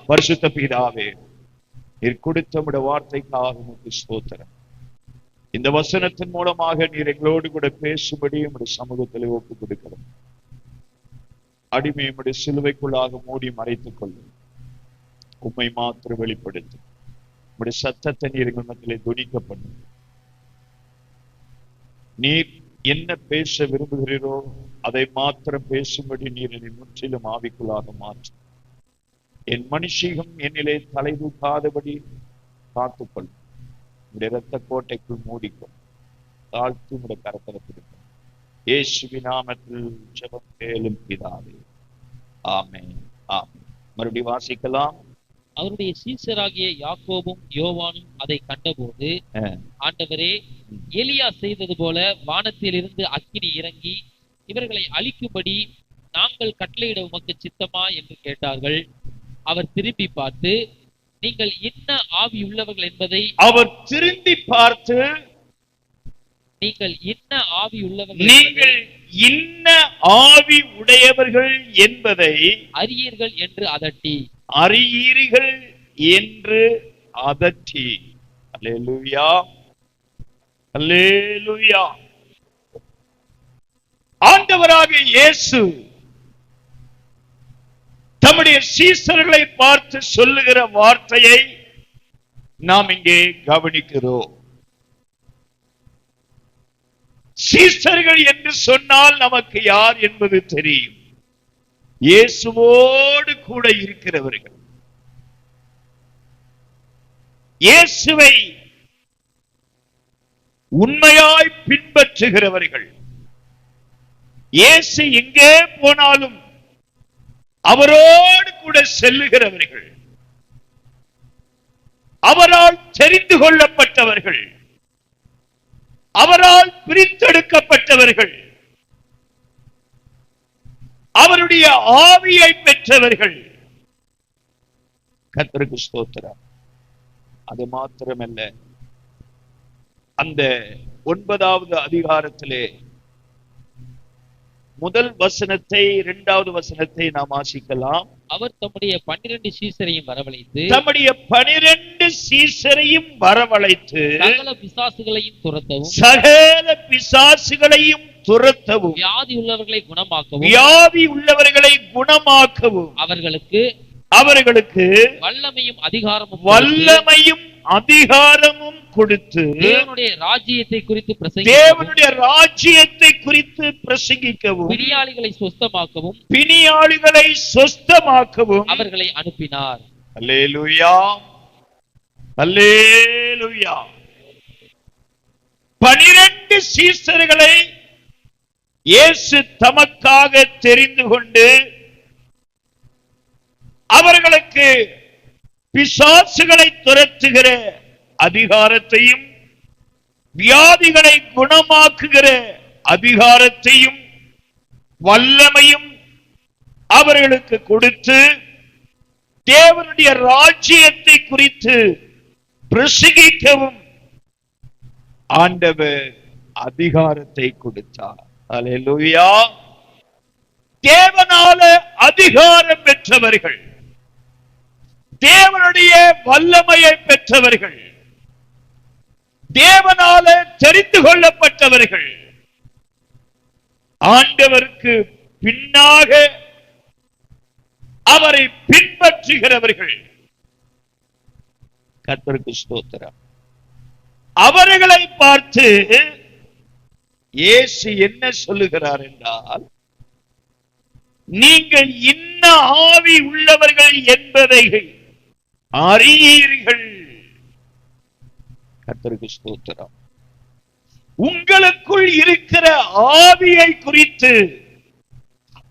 பரிசுத்த பிதாவே, நீர் கொடுத்த உம்முடைய வார்த்தைக்காக உமக்கு ஸ்தோத்திரம். இந்த வசனத்தின் மூலமாக நீர் எங்களோடு கூட பேசும்படி உம்முடைய சமூகத்தில் ஒப்புக் கொடுக்கிறோம். அடிமை உம்முடைய சிலுவைக்குள்ளாக மூடி மறைத்துக் கொள்ளும். உம்மை மாத்திரம் வெளிப்படுத்தும். உம்முடைய சத்தத்தை நீர் எங்கள் மத்தியிலே துணிக்க பண்ணும். நீர் என்ன பேச விரும்புகிறீரோ அதை மாத்திரம் பேசும்படி நீர் என்னை முற்றிலும் ஆவிக்குள்ளாக மாற்றும். என் மனுஷீகம் என்னிலே தலை தூக்காதபடி காத்துக்கொள்ளும். உடைய இரத்த கோட்டைக்குள் மூடிக்கும். தாழ்த்தி உடைய கரத்தில் பிடிக்கும். இயேசுவின் நாமத்தில் ஜெபம் கேளும் பிதாவே, ஆமென். ஆமென். மறுபடியும் வாசிக்கலாம். அவருடைய சீசராகிய யாக்கோபும் யோவானும் அதை கண்டபோது, ஆண்டவரே, எலியா செய்தது போல வானத்தில் இருந்து அக்கினி இறங்கி இவர்களை அழிக்கும்படி நாங்கள் கட்டளையிட உமக்கு சித்தமா என்று கேட்டார்கள். அவர் திரும்பி பார்த்து, நீங்கள் என்ன ஆவி உள்ளவர்கள் என்பதை நீங்கள் என்ன ஆவி உடையவர்கள் என்பதை அறியீர்கள் என்று அதட்டி. அல்லேலூயா, அல்லேலூயா. ஆண்டவராக இயேசு தம்முடைய சீசர்களை பார்த்து சொல்லுகிற வார்த்தையை நாம் இங்கே கவனிக்கிறோம். சீசர்கள் என்று சொன்னால் நமக்கு யார் என்பது தெரியும். இயேசுவோடு கூட இருக்கிறவர்கள், இயேசுவை உண்மையாய் பின்பற்றுகிறவர்கள், இயேசு எங்கே போனாலும் அவரோடு கூட செல்லுகிறவர்கள், அவரால் தெரிந்து கொள்ளப்பட்டவர்கள், அவரால் பிரித்தெடுக்கப்பட்டவர்கள், அவருடைய ஆவியை பெற்றவர்கள். கர்த்தருக்கு ஸ்தோத்திரம். அது மாத்திரமல்ல, அந்த 9வது அதிகாரத்திலே முதல் வசனத்தை 2வது வசனத்தை நாம் வாசிக்கலாம். அவர் தம்முடைய 12 சீசரையும் வரவழைத்து சகல பிசாசுகளையும் துரத்தவும் வியாதி உள்ளவர்களை குணமாக்கவும் அவர்களுக்கு வல்லமையும் அதிகாரமும் கொடுத்து தேவனுடைய ராஜ்யத்தை குறித்து பிரசங்கிக்கவும் பிணியாளிகளை சொஸ்தமாக்கவும் அவர்களை அனுப்பினார். அல்லேலூயா, அல்லேலூயா. 12 சீசர்களை இயேசு தமக்காக தெரிந்து கொண்டு அவர்களுக்கு பிசாசுகளை துரத்துகிற அதிகாரத்தையும் வியாதிகளை குணமாக்குகிற அதிகாரத்தையும் வல்லமையும் அவர்களுக்கு கொடுத்து தேவனுடைய ராஜ்யத்தை குறித்து பிரசங்கிக்கவும் ஆண்டவர் அதிகாரத்தை கொடுத்தார். அல்லேலூயா. தேவனால அதிகாரம் பெற்றவர்கள், தேவனுடைய வல்லமையை பெற்றவர்கள், தேவனால தெரிந்து கொள்ளப்பட்டவர்கள், ஆண்டவருக்கு பின்னாக அவரை பின்பற்றுகிறவர்கள். கர்த்தருக்கு ஸ்தோத்திரம். அவர்களை பார்த்து இயேசு என்ன சொல்லுகிறார் என்றால், நீங்கள் இன்ன ஆவி உள்ளவர்கள் என்பதை அறியீர்கள். கர்த்தருக்கு ஸ்தோத்திரம். உங்களுக்குள் இருக்கிற ஆவியை குறித்து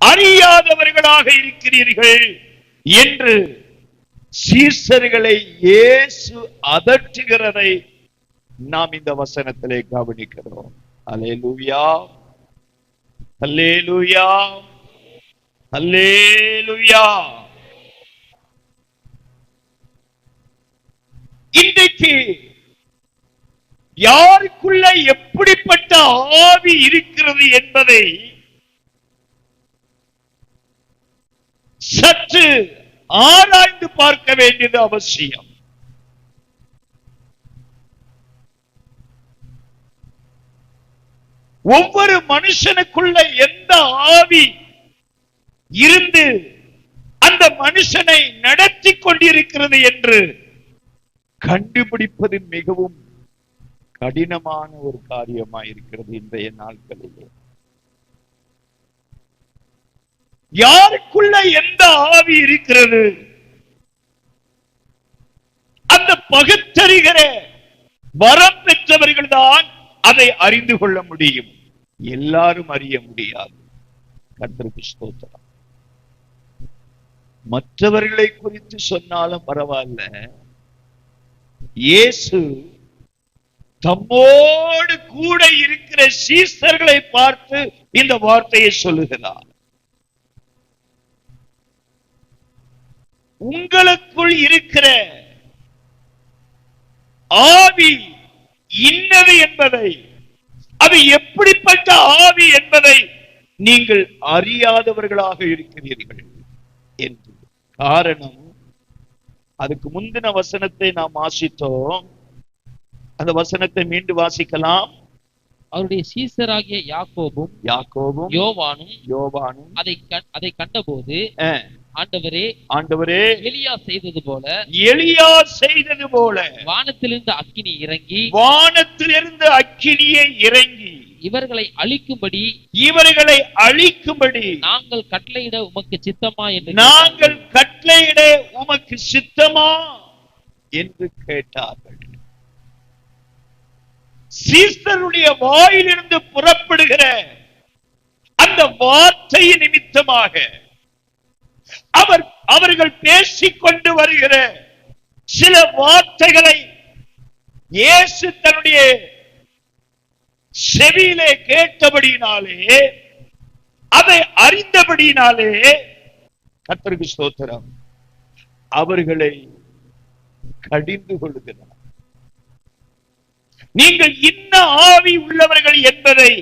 அறியாதவர்களாக இருக்கிறீர்கள் என்று சீசர்களை இயேசு அதட்டுகிறதை நாம் இந்த வசனத்திலே கவனிக்கிறோம். அல்லேலூயா, அல்லேலூயா, அல்லேலூயா. இன்றைக்கு யாருக்குள்ள எப்படிப்பட்ட ஆவி இருக்கிறது என்பதை சற்று ஆராய்ந்து பார்க்க வேண்டியது அவசியம். ஒவ்வொரு மனுஷனுக்குள்ள எந்த ஆவி இருந்து அந்த மனுஷனை நடத்தி கொண்டிருக்கிறது என்று கண்டுபிடிப்பது மிகவும் கடினமான ஒரு காரியமாயிருக்கிறது இன்றைய நாட்களிலே. யாருக்குள்ள எந்த ஆவி இருக்கிறது, அந்த பகுத்தறிகிற வரம் பெற்றவர்கள் தான் அதை அறிந்து கொள்ள முடியும். எல்லாரும் அறிய முடியாது. கர்த்தருக்கு ஸ்தோத்திரம். மற்றவர்களை குறித்து சொன்னாலும் பரவாயில்ல, இயேசு தம்மோடு கூட இருக்கிற சீஷர்களை பார்த்து இந்த வார்த்தையை சொல்லுகிறார். உங்களுக்குள் இருக்கிற ஆவி இன்னது என்பதை, அது எப்படிப்பட்ட ஆவி என்பதை நீங்கள் அறியாதவர்களாக இருக்கிறீர்கள் என்று. காரணம், அதுக்கு முந்தின வசனத்தை நாம் வாசித்தோம். அந்த வசனத்தை மீண்டும் வாசிக்கலாம். அவருடைய சீசராகிய யாக்கோபும் யோவானும் அதை கண்டபோது, ஆண்டவரே எலியா செய்தது போல வானத்திலிருந்து அக்கினியை இறங்கி இவர்களை அழிக்கும்படி நாங்கள் கட்டளையிட உமக்கு சித்தமா என்று கேட்டார்கள். சீசருடைய வாயிலிருந்து புறப்படுகிற அந்த வார்த்தையின் நிமித்தமாக அவர்கள் பேசிக்கொண்டு வருகிற சில வார்த்தைகளை இயேசு தன்னுடைய செவியிலே கேட்டபடியினாலே, அதை அறிந்தபடியினாலே, கர்த்தருக்கு ஸ்தோத்திரம், அவர்களை கடிந்து கொள்கிறார். நீங்கள் இன்ன ஆவி உள்ளவர்கள் என்பதை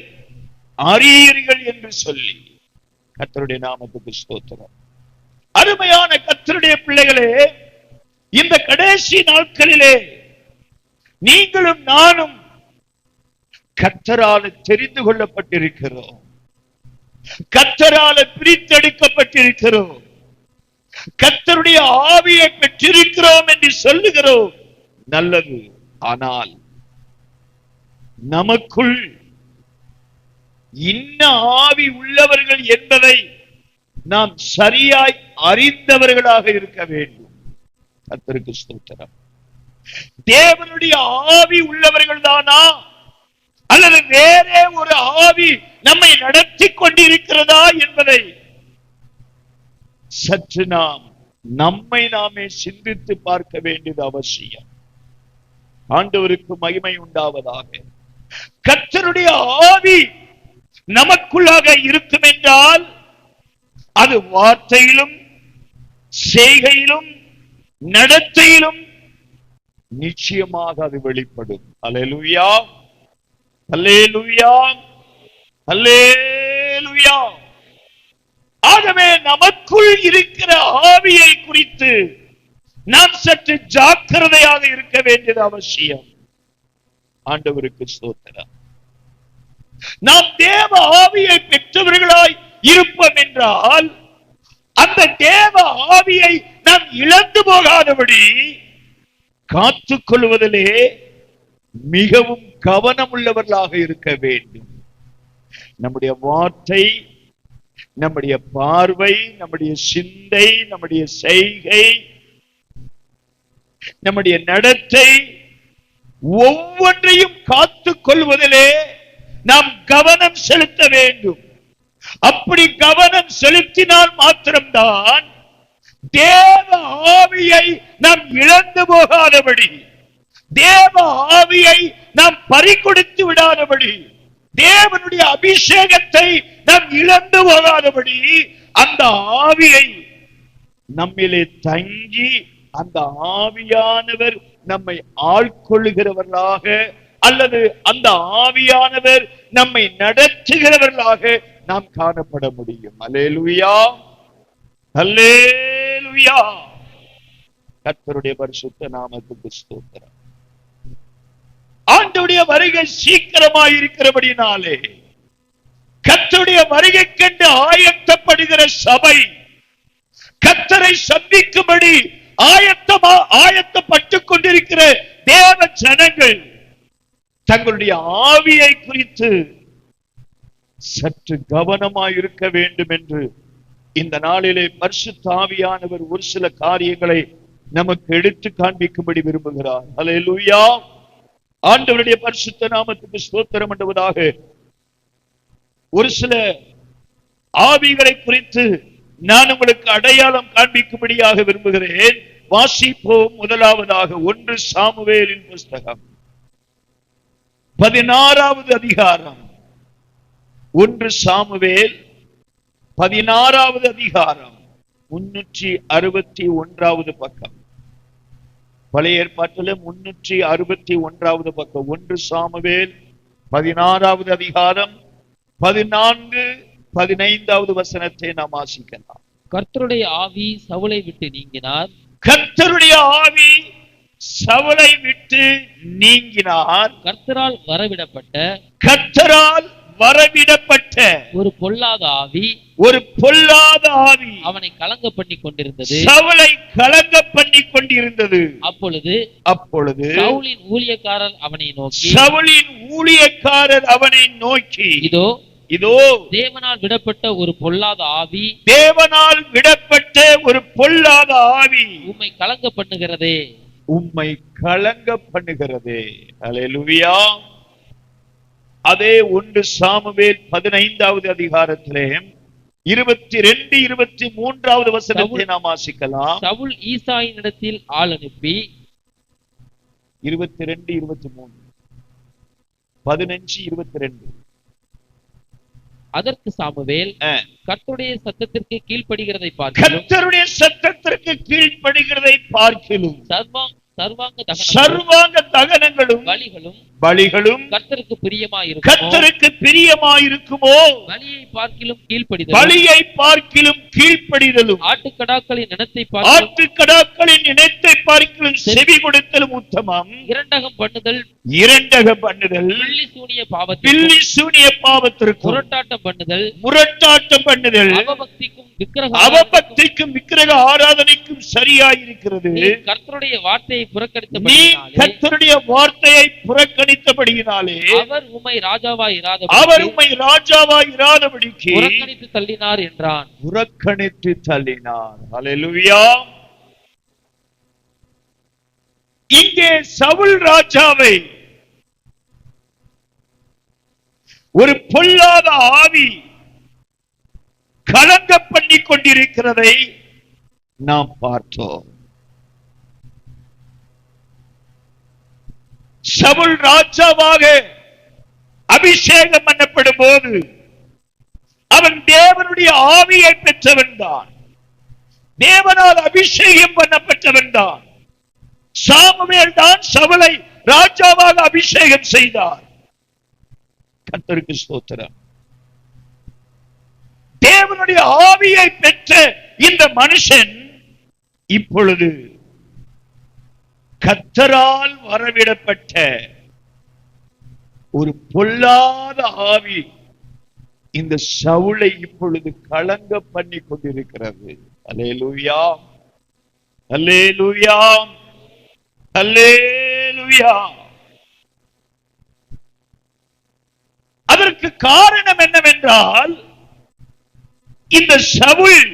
அறியீர்கள் என்று சொல்லி. கர்த்தருடைய நாமத்துக்கு ஸ்தோத்திரம். அருமையான கர்த்தருடைய பிள்ளைகளே, இந்த கடைசி நாட்களிலே நீங்களும் நானும் கர்த்தரால் தெரிந்து கொள்ளப்பட்டிருக்கிறோம். கர்த்தரால் பிரித்தெடுக்கப்பட்டிருக்கிறோம். கர்த்தருடைய ஆவியை பெற்றிருக்கிறோம் என்று சொல்லுகிறோம். நல்லது. ஆனால் நமக்குள் இன்ன ஆவி உள்ளவர்கள் என்பதை நாம் சரியாய் அறிந்தவர்களாக இருக்க வேண்டும். கர்த்தருக்கு ஸ்தோத்திரம். தேவனுடைய ஆவி உள்ளவர்கள் தானா, அல்லது வேறே ஒரு ஆவி நம்மை நடத்தி கொண்டிருக்கிறதா என்பதை சற்று நம்மை நாமே சிந்தித்து பார்க்க வேண்டியது அவசியம். ஆண்டவருக்கு மகிமை உண்டாவதாக. கர்த்தருடைய ஆவி நமக்குள்ளாக இருக்கும் என்றால் அது வார்த்தையிலும் செய்கையிலும் நடத்தையிலும் நிச்சயமாக அது வெளிப்படும். அல்லேலூயா, அல்லேலூயா, அல்லேலூயா. ஆகவே நமக்குள் இருக்கிற ஆவியை குறித்து நாம் சற்று ஜாக்கிரதையாக இருக்க வேண்டியது அவசியம். ஆண்டவருக்கு ஸ்தோத்திரம். நாம் தேவ ஆவியை பெற்றவர்களாய் இருப்போம் என்றால் அந்த தேவ ஆவியை நாம் இழந்து போகாதபடி காத்துக் கொள்வதிலே மிகவும் கவனம் உள்ளவர்களாக இருக்க வேண்டும். நம்முடைய வார்த்தை, நம்முடைய பார்வை, நம்முடைய சிந்தை, நம்முடைய செய்கை, நம்முடைய நடத்தை ஒவ்வொன்றையும் காத்துக் கொள்வதிலே நாம் கவனம் செலுத்த வேண்டும். அப்படி கவனம் செலுத்தினால் மாத்திரம்தான் தேவ ஆவியை நாம் இழந்து போகாதபடி, தேவ ஆவியை நாம் பறிகொடுத்து விடாதபடி, தேவனுடைய அபிஷேகத்தை நாம் இழந்து போகாதபடி அந்த ஆவியை நம்மிலே தங்கி அந்த ஆவியானவர் நம்மை ஆட்கொள்ளுகிறவர்களாக அல்லது அந்த ஆவியானவர் நம்மை நடத்துகிறவர்களாக நாம் காணப்பட முடியும். அல்லேலூயா, அல்லேலூயா. அல்லேலூயா. கர்த்தருடைய பரிசுத்த நாமத்துக்கு ஸ்தோத்திரம். ஆண்டவருடைய வருகை சீக்கிரமாய் இருக்கிறபடினாலே கர்த்தருடைய வருகை கண்டு ஆயத்தப்படுகிற சபை, கர்த்தரை சந்திக்கும்படி ஆயத்தப்பட்டுக் கொண்டிருக்கிற தேவ ஜனங்கள் தங்களுடைய ஆவியை குறித்து சற்று கவனமாய் இருக்க வேண்டும் என்று இந்த நாளிலே பரிசுத்த ஆவியானவர் ஒரு சில காரியங்களை நமக்கு எடுத்து காண்பிக்கும்படி விரும்புகிறார். அல்லேலூயா. ஆண்டவருடைய பரிசுத்த நாமத்துக்கு ஸ்தோத்திரம் பண்ணுவதாக ஒரு சில ஆவிகளை குறித்து நான் உங்களுக்கு அடையாளம் காண்பிக்கும்படியாக விரும்புகிறேன். வாசிப்போம். முதலாவதாக 1 சாமுவேலின் புஸ்தகம் 16வது அதிகாரம். 1 சாமுவேல் 16வது அதிகாரம் 361வது பக்கம். பழைய ஏற்பாட்டில் 361வது பக்கம். 1 சாமுவேல் 16வது அதிகாரம் 14, 15வது வசனத்தை நாம் வாசிக்கலாம். கர்த்தருடைய ஆவி சவுலை விட்டு நீங்கினார். கர்த்தருடைய ஆவி சவுலை விட்டு நீங்கினார். கர்த்தரால் வரவிடப்பட்ட ஒரு பொல்லாத ஆவி அவனை கலங்க பண்ணி கொண்டிருந்தது. சவுலை கலங்க பண்ணி கொண்டிருந்தது. அப்பொழுது சவுலின் ஊழியக்காரர் அவனை நோக்கி இதோ தேவனால் விடப்பட்ட ஒரு பொல்லாத ஆவி உம்மை கலங்க பண்ணுகிறதே. அல்லேலூயா. அதே 1 சாமுவேல் 15வது அதிகாரத்திலே 22, 23வது வசனத்தை நாம் வாசிக்கலாம். சவுல் ஈசாயின் இடத்தில் ஆள் அனுப்பி 22, 23, 15, 22. அதற்கு சாமுவேல் கர்த்தருடைய சத்தத்திற்கு கீழ்ப்படுகிறதை பார்க்கிலும் சர்வாங்க தகனங்களும் பலிகளும் கர்த்தருக்கு பிரியமாயிருக்குமோ பலியை பார்க்கிலும் கீழ்ப்படிதலும் ஆட்டுக்கடாக்களின் இனத்தை பார்க்கிலும் செவி கொடுத்தலும் உத்தமம். இரண்டகம் பண்ணுதல் பில்லி சூனிய பாவத்திற்கு முரட்டாட்டம் பண்ணுதல் அவபக்திக்கும் விக்கிரக ஆராதனைக்கும் சரியாயிருக்கிறது. கர்த்தருடைய வார்த்தையை புறக்கணித்தபடியினாலே அவர் உம்மை ராஜாவாய் இராதபடிக்கு புறக்கணித்து தள்ளினார் என்றான். அல்லேலூயா. இங்கே சவுல் ராஜாவை ஒரு பொல்லாத ஆவி கலங்க பண்ணி கொண்டிருக்கிறதை நாம் பார்த்தோம். சவுல் ராஜாவாக அபிஷேகம் பண்ணப்படும் போது அவன் தேவனுடைய ஆவியை பெற்றவன் தான். தேவனால் அபிஷேகம் பண்ணப்பட்டவன் தான். சாமுவேல் தான் சவுலை ராஜாவாக அபிஷேகம் செய்தார். கர்த்தருக்கு ஸ்தோத்திரம். தேவனுடைய ஆவியை பெற்ற இந்த மனுஷன் இப்பொழுது கர்த்தரால் வரவிடப்பட்ட ஒரு பொல்லாத ஆவி இந்த சவுலை இப்பொழுது கலங்க பண்ணி கொண்டிருக்கிறது. அல்லேலூயா, அல்லேலூயா, அல்லேலூயா. அதற்கு காரணம் என்னவென்றால் இந்த சவுல்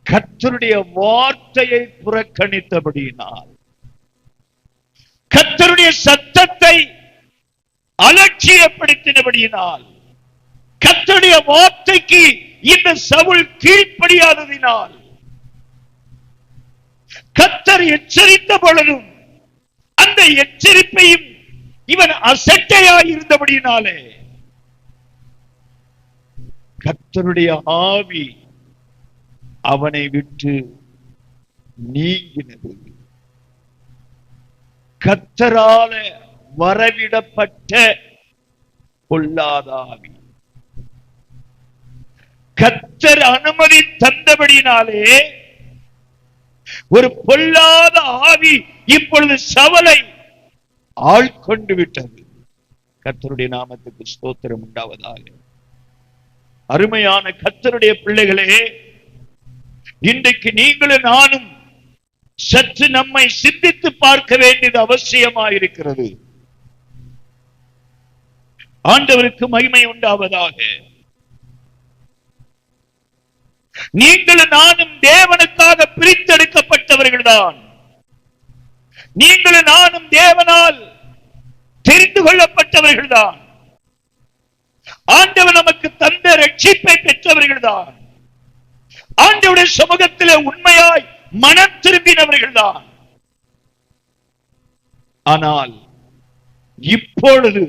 கர்த்தருடைய வார்த்தையை புறக்கணித்தபடியினால், கர்த்தருடைய சத்தத்தை அலட்சியப்படுத்தினபடியினால், கர்த்தருடைய வார்த்தைக்கு இந்த சவுல் கீழ்ப்படியாததினால், கர்த்தர் எச்சரித்த பொழுதும் அந்த எச்சரிப்பையும் இவன் அசட்டையாய் இருந்தபடியினாலே கர்த்தருடைய ஆவி அவனை விட்டு நீங்கினது. கர்த்தரால வரவிடப்பட்ட பொல்லாத ஆவி. கர்த்தர் அனுமதி தந்தபடினாலே ஒரு பொல்லாத ஆவி இப்பொழுது சவுலை ஆள்கொண்டு விட்டது. கர்த்தருடைய நாமத்துக்கு ஸ்தோத்திரம் உண்டாவதாக. அருமையான கர்த்தருடைய பிள்ளைகளே, இன்றைக்கு நீங்களும் நானும் சற்று நம்மை சிந்தித்து பார்க்க வேண்டியது அவசியமாயிருக்கிறது. ஆண்டவருக்கு மகிமை உண்டாவதாக. நீங்களும் நானும் தேவனுக்காக பிரித்தெடுக்கப்பட்டவர்கள் தான். நீங்களும் நானும் தேவனால் தெரிந்து கொள்ளப்பட்டவர்கள் தான். ஆண்டவர் நமக்கு தந்த ரட்சிப்பை பெற்றவர்கள் தான். ஆண்டவருடைய சமூகத்திலே உண்மையாய் மனம் திரும்பினவர்கள் தான். ஆனால் இப்பொழுது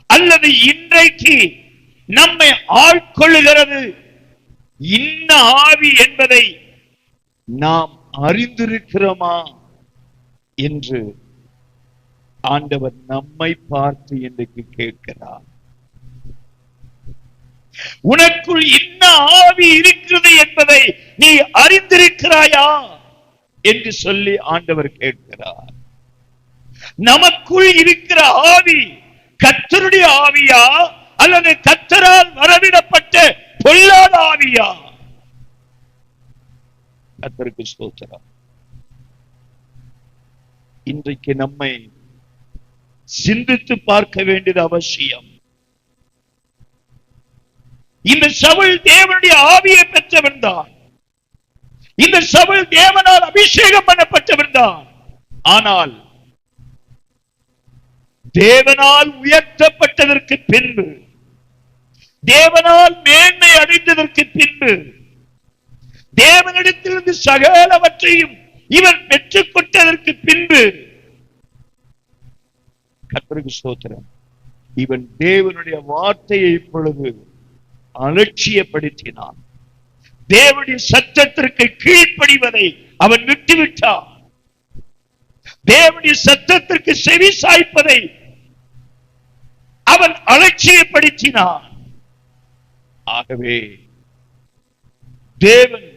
அல்லது இன்றைக்கு நம்மை ஆட்கொள்ளுகிறது இன்ன ஆவி என்பதை நாம் அறிந்திருக்கிறோமா என்று ஆண்டவர் நம்மை பார்த்து இன்றைக்கு கேட்கிறார். உனக்குள் இன்ன ஆவி இருக்கிறது என்பதை நீ அறிந்திருக்கிறாயா என்று சொல்லி ஆண்டவர் கேட்கிறார். நமக்குள் இருக்கிற ஆவி கர்த்தருடைய ஆவியா அல்லது கர்த்தரால் வரவிடப்பட்ட பொல்லாத ஆவியா? கர்த்தருக்கு ஸ்தோத்திரம். இன்றைக்கு நம்மை சிந்தித்து பார்க்க வேண்டியது அவசியம். இந்த சவுல் தேவனுடைய ஆவியை பெற்றவன் தான். இந்த சவுல் தேவனால் அபிஷேகம் பண்ணப்பட்டவன் தான். ஆனால் தேவனால் உயர்த்தப்பட்டதற்கு பின்பு, தேவனால் மேன்மை அடைந்ததற்கு பின்பு, தேவனிடத்திலிருந்து சகலவற்றையும் இவன் பெற்றுக் கொண்டதற்கு பின்பு, கர்த்தருக்கு ஸ்தோத்திரம், இவன் தேவனுடைய வார்த்தையை இப்பொழுது அலட்சியப்படுத்தினான். தேவனுடைய சத்தத்திற்கு கீழ்ப்படிவதை அவன் விட்டுவிட்டான். தேவனுடைய சத்தத்திற்கு செவி சாய்ப்பதை அவன் அலட்சியப்படுத்தினான். ஆகவே தேவன்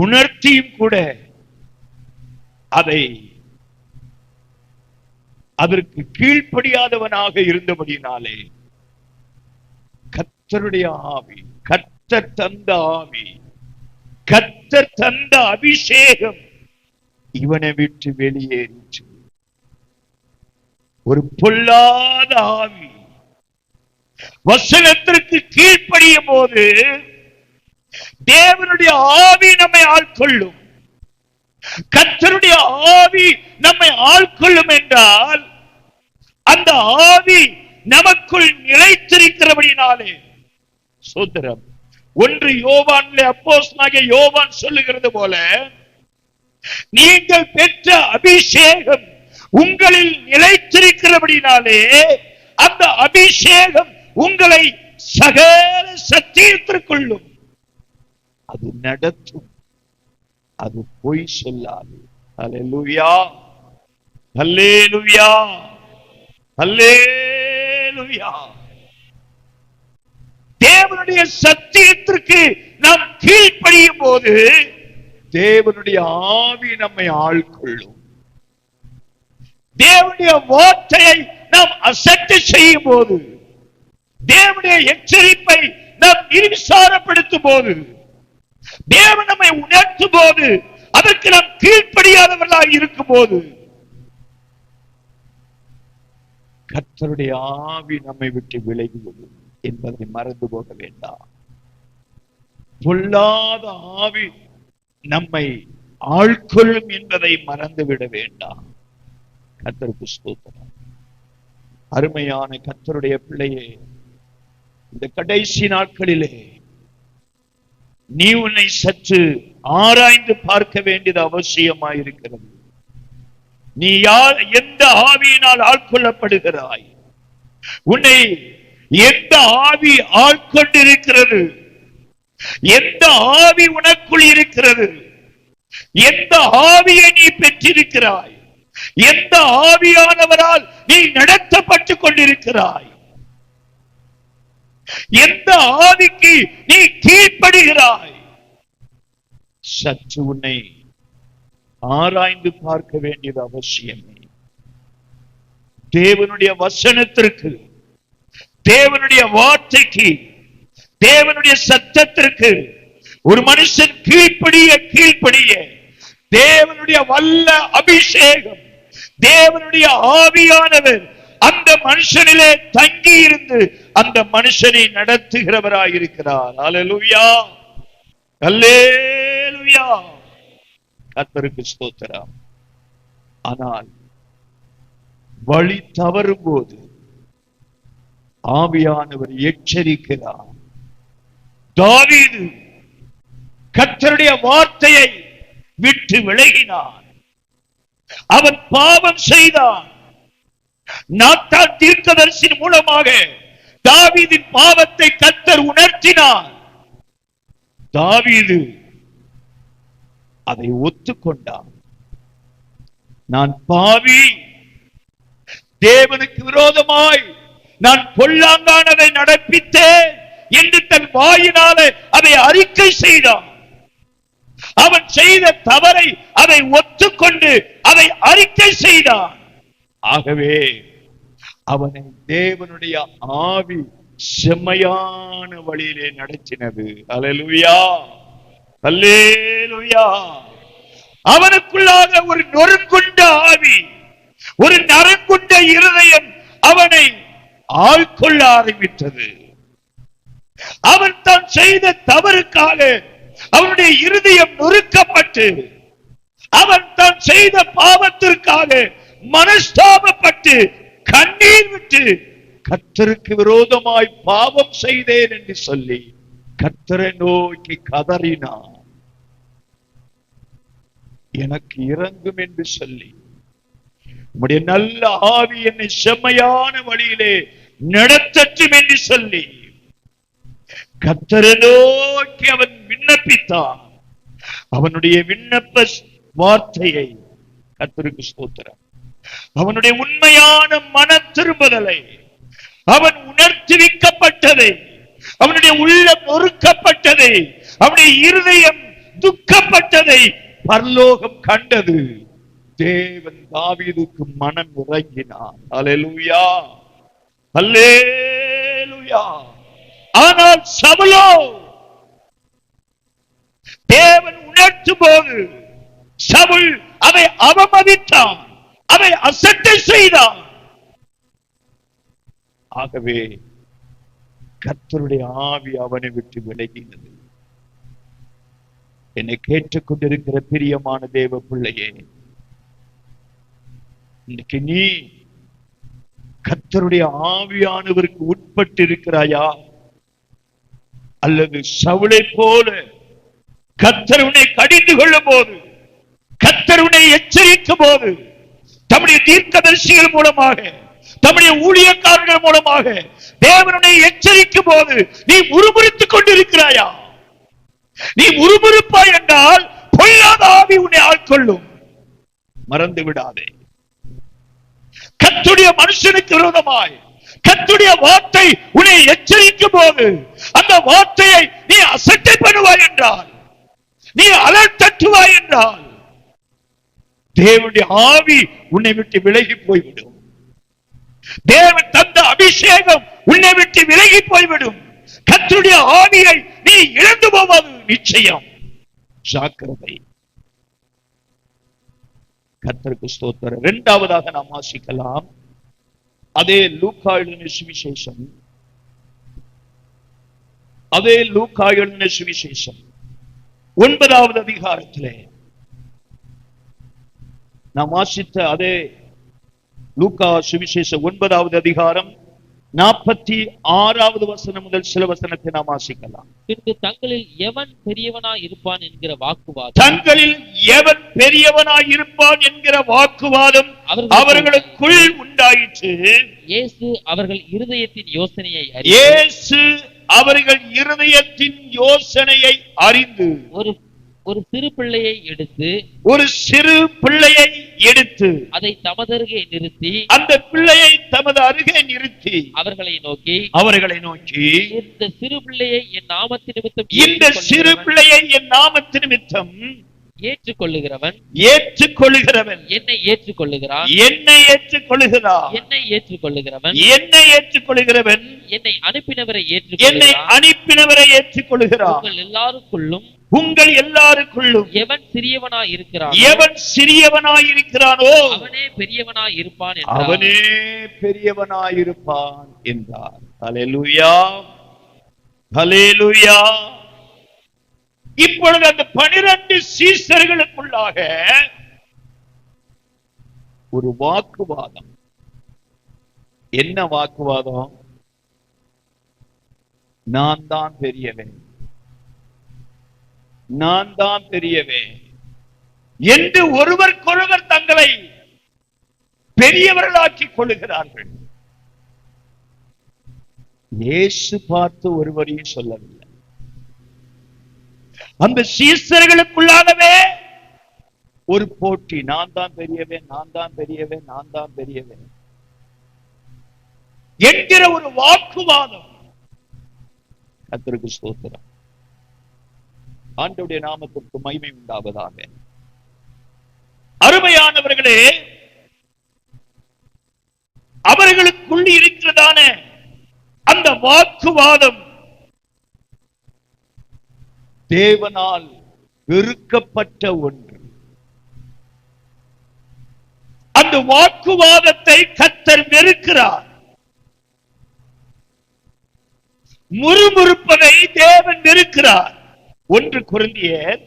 உணர்த்தியும் கூட அதற்கு கீழ்ப்படியாதவனாக இருந்தபடினாலே கர்த்தருடைய ஆவி, கர்த்தர் தந்த ஆவி, கர்த்தர் தந்த அபிஷேகம் இவனை விட்டு வெளியேறிற்று. ஒரு பொல்லாத ஆவி வசனத்திற்கு கீழ்ப்படியும் போது தேவனுடைய ஆவி நம்மை ஆட்கொள்ளும். கர்த்தருடைய ஆவி நம்மை ஆட்கொள்ளும் என்றால் அந்த ஆவி நமக்குள் நிலைத்திருக்கிறபடினாலே சோதரம் 1 யோவானிலே அப்போஸ்தலனாகிய யோவான் சொல்லுகிறது போல, நீங்கள் பெற்ற அபிஷேகம் உங்களில் நிலைத்திருக்கிறபடினாலே அந்த அபிஷேகம் உங்களை சகல சத்தியத்திற்குள்ளும் அது நடத்தும். அது பொய் சொல்லாது. அல்லேலூயா, அல்லேலூயா, அல்லேலூயா. தேவனுடைய சத்தியத்திற்கு நாம் கீழ்ப்படியும் போது தேவனுடைய ஆவி நம்மை ஆள்கொள்ளும். தேவனுடைய வார்த்தையை நாம் அசட்டை செய்யும் போது, தேவனுடைய எச்சரிப்பை நாம் நிர்விசாரப்படுத்தும் போது, தேவன் நம்மை உணர்த்தும் போது, அதற்கு நாம் கீழ்ப்படியாதவர்களாக இருக்கும் போது கர்த்தருடைய ஆவி நம்மை விட்டு விலகுவது என்பதை மறந்து போக வேண்டாம். பொல்லாத ஆவி நம்மை ஆட்கொள்ளும் என்பதை மறந்துவிட வேண்டாம். கர்த்தருக்கு ஸ்தோத்திரம். அருமையான கர்த்தருடைய பிள்ளையே, இந்த கடைசி நாட்களிலே நீ உன்னை சற்று ஆராய்ந்து பார்க்க வேண்டியது அவசியமாயிருக்கிறது. நீ யார், எந்த ஆவியினால் ஆட்கொள்ளப்படுகிறாய்? உன்னை எந்த ஆவி ஆட்கொண்டிருக்கிறது? எந்த ஆவி உனக்குள் இருக்கிறது? எந்த ஆவியை நீ பெற்றிருக்கிறாய்? எந்த ஆவியானவரால் நீ நடத்தப்பட்டுக் கொண்டிருக்கிறாய்? எந்த ஆவிக்கு நீ கீழ்ப்படுகிறாய்? சற்று உன்னை ஆராய்ந்து பார்க்க வேண்டியது அவசியமே. தேவனுடைய வசனத்திற்கு, தேவனுடைய வார்த்தைக்கு, தேவனுடைய சத்தத்திற்கு ஒரு மனுஷன் கீழ்ப்படிய தேவனுடைய வல்ல அபிஷேகம், தேவனுடைய ஆவியானவர் அந்த மனுஷனிலே தங்கி இருந்து அந்த மனுஷனை நடத்துகிறவராயிருக்கிறார். அல்லேலூயா, அல்லேலூயா, கர்த்தருக்கு ஸ்தோத்திரம். ஆனால் வழி தவறும் போது ஆவியானவர் எச்சரிக்கிறார். தாவீது கர்த்தருடைய வார்த்தையை விட்டு விலகினான். அவன் பாவம் செய்தான். நாத்தான் தீர்க்கதரிசியின் மூலமாக தாவீதின் பாவத்தை கர்த்தர் உணர்த்தினார். தாவீது அதை ஒத்துக்கொண்டான். நான் பாவி, தேவனுக்கு விரோதமாய் நான் பொல்லாங்கானதை நடப்பித்தேன் என்று தன் வாயினாலே அதை அறிக்கை செய்தான். அவன் செய்த தவறை அதை ஒத்துக்கொண்டு அதை அறிக்கை செய்தான். ஆகவே அவனை தேவனுடைய ஆவி செம்மையான வழியிலே நடத்தினது. அல்லேலூயா, அல்லேலூயா. அவனுக்குள்ளாக ஒரு நொறுங்குண்ட ஆவி, ஒரு நறுங்குண்ட இருதயம் அவனை ஆட்கொள்ள ஆரம்பித்தது. அவன் தான் செய்த தவறுக்காக அவனுடைய இருதயம் நொறுக்கப்பட்டு, அவன் தான் செய்த பாவத்திற்காக மனஸ்தாபப்பட்டு கண்ணீர் விட்டு கர்த்தருக்கு விரோதமாய் பாவம் செய்தேன் என்று சொல்லி கர்த்தரை நோக்கி கதறினான். எனக்கு இரங்கும் என்று சொல்லி, உம்முடைய நல்ல ஆவி என்னை செம்மையான வழியிலே நடத்தட்டும் என்று சொல்லி கர்த்தரை நோக்கி அவன் விண்ணப்பித்தான். அவனுடைய விண்ணப்ப வார்த்தையை, கர்த்தருக்கு ஸ்தோத்திரம், அவனுடைய உண்மையான மன திரும்புதலை, அவன் உணர்த்துவிக்கப்பட்டதை, அவனுடைய உள்ளம் நொறுக்கப்பட்டதை, அவனுடைய இருதயம் துக்கப்பட்டதை பரலோகம் கண்டது. தேவன் தாவீதுக்கு மனம் இறங்கினான். அல்லேலூயா, அல்லேலூயா. ஆனால் சவுலோ தேவன் உணர்த்தும் போது சவுல் அதை அவமதித்தான், அதை அசட்டை செய்தான். ஆகவே கர்த்தருடைய ஆவி அவனை விட்டு விலகினது. என்னை கேட்டுக்கொண்டிருக்கிற பிரியமான தேவ பிள்ளையே, இன்னைக்கு நீ கர்த்தருடைய ஆவியானவருக்கு உட்பட்டு இருக்கிறாயா? அல்லது சவுலை போல கர்த்தர் உன்னை கடிந்து கொள்ளும் போது, கர்த்தர் உன்னை எச்சரிக்கும் போது, தம்முடைய தீர்க்கதரிசிகள் மூலமாக, தம்முடைய ஊழியக்காரர்கள் மூலமாக தேவனை எச்சரிக்கும் போது நீ முறுமுறுத்துக் கொண்டிருக்கிறாயா? நீ முறுமுறுப்பாய் என்றால் பொல்லாத ஆவி உன்னை ஆட்கொள்ளும். மறந்து விடாதே. கர்த்தருடைய மனுஷனுக்கு விரோதமாய் கர்த்தருடைய வார்த்தை உன்னை எச்சரிக்கும் போது அந்த வார்த்தையை நீ அசட்டை பண்ணுவாய் என்றால், நீ அலர் தட்டுவாய் என்றால், தேவனுடைய ஆவி உன்னை விட்டு விலகி போய்விடும். தேவன் தந்த அபிஷேகம் உன்னை விட்டு விலகி போய்விடும். கர்த்தருடைய ஆவியை நீ இழந்து போவது நிச்சயம். ஜாக்கிரதை. கர்த்தருக்கு ஸ்தோத்திரம். இரண்டாவதாக நாம் வாசிக்கலாம், அதே லூக்கா எழுதின சுவிசேஷம், அதே லூக்கா எழுதின சுவிசேஷம் 9வது அதிகாரத்திலே நாம் வாசித்த அதே லூக்கா சுவிசேஷம் 9வது அதிகாரம் 46வது வசனம் முதல் சில வசனத்தை நாம் வாசிக்கலாம். பின்பு தங்களில் எவன் பெரியவனாய் இருப்பான் என்கிற வாக்குவாதம், தங்களில் எவன் பெரியவனாய் இருப்பான் என்கிற வாக்குவாதம் அவர்களுக்குள் உண்டாயிற்று. இயேசு அவர்கள் இருதயத்தின் யோசனையை அறிந்து ஒரு சிறு பிள்ளையை எடுத்து அதை தமது அருகே நிறுத்தி அந்த பிள்ளையை தமது அருகே நிறுத்தி அவர்களை நோக்கி இந்த சிறு பிள்ளையை என் நாமத்து நிமித்தம் ஏற்றுக்கொள்ளுகிறவன் என்னை ஏற்றுக்கொள்ளுகிறான் என்னை அனுப்பினவரை ஏற்றுக்கொள்ளுகிறான் உங்கள் எல்லாருக்குள்ளும் எவன் சிறியவனாயிருக்கிறானோ அவனே பெரியவனாயிருப்பான் என்றார். ஹல்லேலூயா, ஹல்லேலூயா. இப்பொழுது அந்த 12 சீஷர்களுக்குள்ளாக ஒரு வாக்குவாதம். என்ன வாக்குவாதம்? நான் தான் பெரியவன் என்று ஒருவருக்கொருவர் தங்களை பெரியவர்களாக்கிக் கொள்ளுகிறார்கள். இயேசு பார்த்து ஒருவரையும் சொல்லவில்லை. அந்த சீஷர்களுக்குள்ளாகவே ஒரு போட்டி. நான் தான் பெரியவன் என்கிற ஒரு வாக்குவாதம். கர்த்தருக்கு ஸ்தோத்திரம். ஆண்டவருடைய நாமத்திற்கு மகிமை உண்டாவதாக. அருமையானவர்களே, அவர்களுக்குள் இருக்கிறதான அந்த வாக்குவாதம் தேவனால் வெறுக்கப்பட்ட ஒன்று. அந்த வாக்குவாதத்தை கர்த்தர் வெறுக்கிறார். முறுமுறுப்பதை தேவன் வெறுக்கிறார். 1 கொரிந்தியர்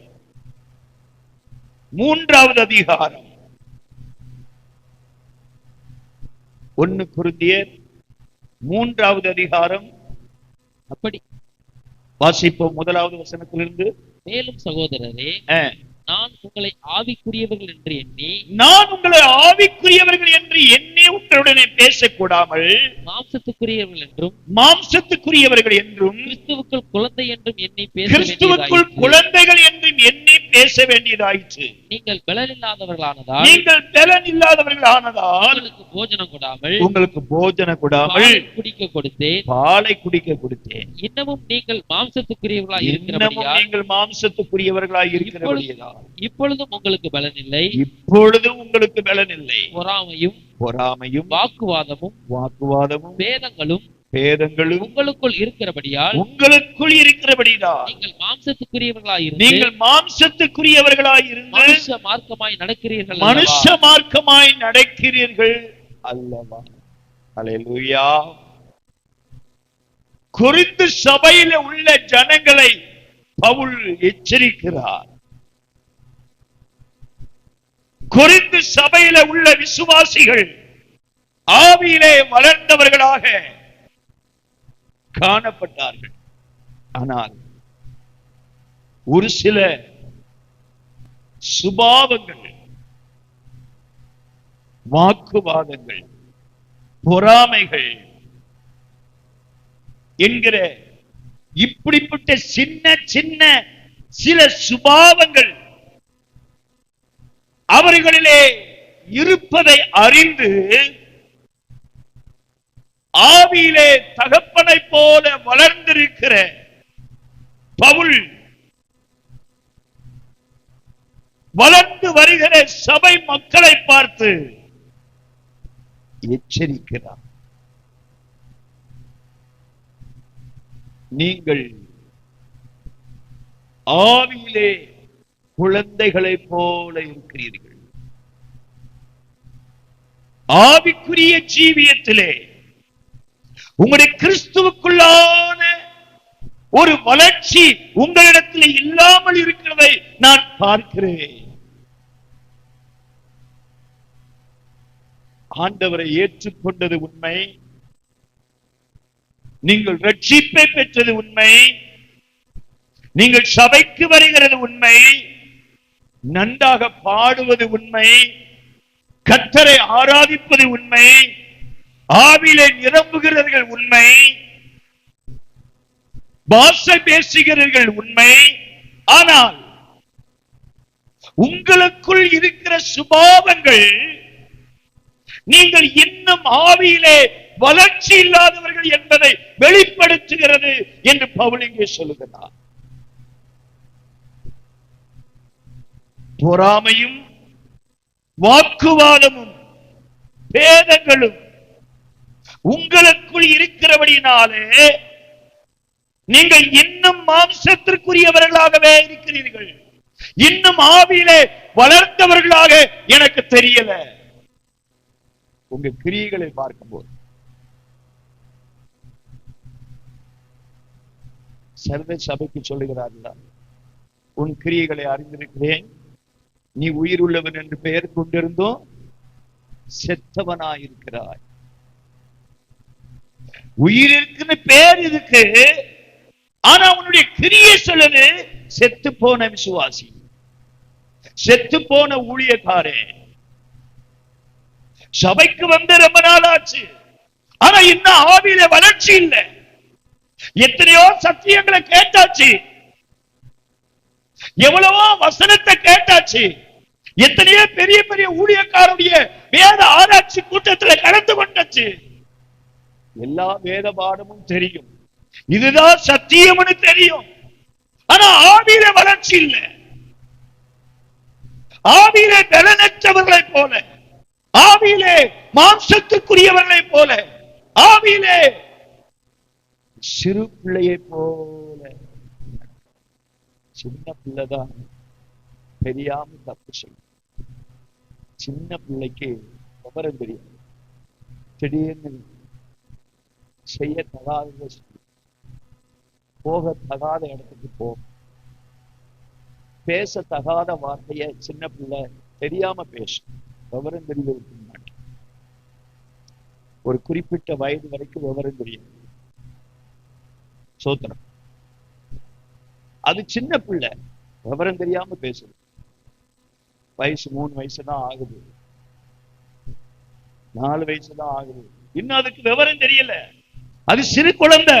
3வது அதிகாரம். 1 கொரிந்தியர் 3வது அதிகாரம். அப்படி வாசிப்போம் 1வது வசனத்திலிருந்து. மேலும் சகோதரரே, நான் உங்களை ஆவிக்குரியவர்கள் என்று எண்ணி உங்களுடனே பேசக்கூடாமல் மாம்சத்துக்குரியவர்கள் என்றும் கிறிஸ்துவுக்குள் குழந்தைகள் என்றும் எண்ணி பேச வேண்டியதாயிற்று. நீங்கள் பலன் இல்லாதவர்களானதால் உங்களுக்கு போஜனம் கொடாமல் பாலை குடிக்க கொடுத்தேன். இன்னமும் நீங்கள் மாம்சத்துக்குரியவர்களாய் இருக்கிறபடியால் இப்பொழுதும் உங்களுக்கு பலன் இல்லை. பொறாமையும் வாக்குவாதமும் பேதங்களும் உங்களுக்குள் இருக்கிறபடியால் நீங்கள் மாம்சத்துக்குரியவர்களாய் இருந்து மனுஷ மார்க்கமாய் நடக்கிறீர்கள் அல்லவா? ஹல்லேலூயா. கொரிந்து சபையில உள்ள ஜனங்களை பவுல் எச்சரிக்கிறார். கொரிந்து சபையில உள்ள விசுவாசிகள் ஆவியிலே வளர்ந்தவர்களாக காணப்பட்டார்கள். ஆனால் ஒரு சில சுபாவங்கள், வாக்குவாதங்கள், பொறாமைகள் என்கிற இப்படிப்பட்ட சின்ன சின்ன சில சுபாவங்கள் அவர்களிலே இருப்பதை அறிந்து ஆவியிலே தகப்பனை போல வளர்ந்திருக்கிற பவுல் வளர்ந்து வருகிற சபை மக்களை பார்த்து எச்சரிக்கிறார். நீங்கள் ஆவியிலே குழந்தைகளைப் போல இருக்கிறீர்கள். ஆவிக்குரிய ஜீவியத்திலே உங்களுடைய கிறிஸ்துவுக்குள்ளான ஒரு வளர்ச்சி உங்களிடத்தில் இல்லாமல் இருக்கிறதை நான் பார்க்கிறேன். ஆண்டவரை ஏற்றுக்கொண்டது உண்மை, நீங்கள் ரட்சிப்பை பெற்றது உண்மை, நீங்கள் சபைக்கு வருகிறது உண்மை, நன்றாக பாடுவது உண்மை, கர்த்தரை ஆராதிப்பது உண்மை, ஆவிலே நிரம்புகிறவர்கள் உண்மை, பாஷை பேசுகிறவர்கள் உண்மை. ஆனால் உங்களுக்குள் இருக்கிற சுபாவங்கள் நீங்கள் இன்னும் ஆவியிலே வளர்ச்சி இல்லாதவர்கள் என்பதை வெளிப்படுத்துகிறது என்று பவுல் இங்கே சொல்லுகிறார். பொறாமையும் வாக்குவாதமும் பேதங்களும் உங்களுக்குள் இருக்கிறபடினாலே நீங்கள் இன்னும் மாம்சத்திற்குரியவர்களாகவே இருக்கிறீர்கள். இன்னும் ஆவியிலே வளர்ந்தவர்களாக எனக்கு தெரியல. உங்க கிரியைகளை பார்க்கும்போது சர்வ சபைக்கு சொல்லுகிறார்களா, உன் கிரியைகளை அறிந்திருக்கிறேன், நீ உயிர் உள்ளவன் என்று பெயர் கொண்டிருந்தோம் செத்தவனாயிருக்கிறாய். உயிர் இருக்குன்னு பேர் இருக்கு, ஆனா உன்னுடைய கிரியை சொல்லுது செத்து போன விசுவாசி, செத்து போன ஊழியக்காரே. சபைக்கு வந்து ரொம்ப நாள் ஆச்சு, ஆனா இன்னும் ஆவியில வளர்ச்சி இல்லை. எத்தனையோ சத்தியங்களை கேட்டாச்சு, எவ்வளவோ வசனத்தை கேட்டாச்சு, எத்தனையோ பெரிய பெரிய ஊழியக்காரருடைய வேத ஆராய்ச்சி கூட்டத்தில் கலந்து கொண்டாச்சு. எல்லா வேத பாடமும் தெரியும், இதுதான் சத்தியம்னு தெரியும், ஆனா ஆவியில வளர்ச்சி இல்லை. ஆவியிலே பலனற்றவர்களை போல, ஆவியிலே மாம்சத்துக்குரியவர்களை போல, ஆவியிலே சிறு பிள்ளையை போல. சின்ன பிள்ளைதான் தெரியாம தப்பு செய்யும். சின்ன பிள்ளைக்கு விவரம் தெரியும், திடீர்னு செய்ய தகாத போக தகாத இடத்துக்கு போகும், பேச தகாத வார்த்தைய சின்ன பிள்ளை தெரியாம பேசும். விவரம் தெரிவதற்கு முன்னாடி ஒரு குறிப்பிட்ட வயது வரைக்கும் விவரம் தெரியும். சோத்திரம். அது சின்ன பிள்ளை விவரம் தெரியாம பேசுது. வயசு 3 வயசுதான் ஆகுது, 4 வயசுதான் ஆகுது, இன்னும் அதுக்கு விவரம் தெரியல. அது சிறு குழந்தை,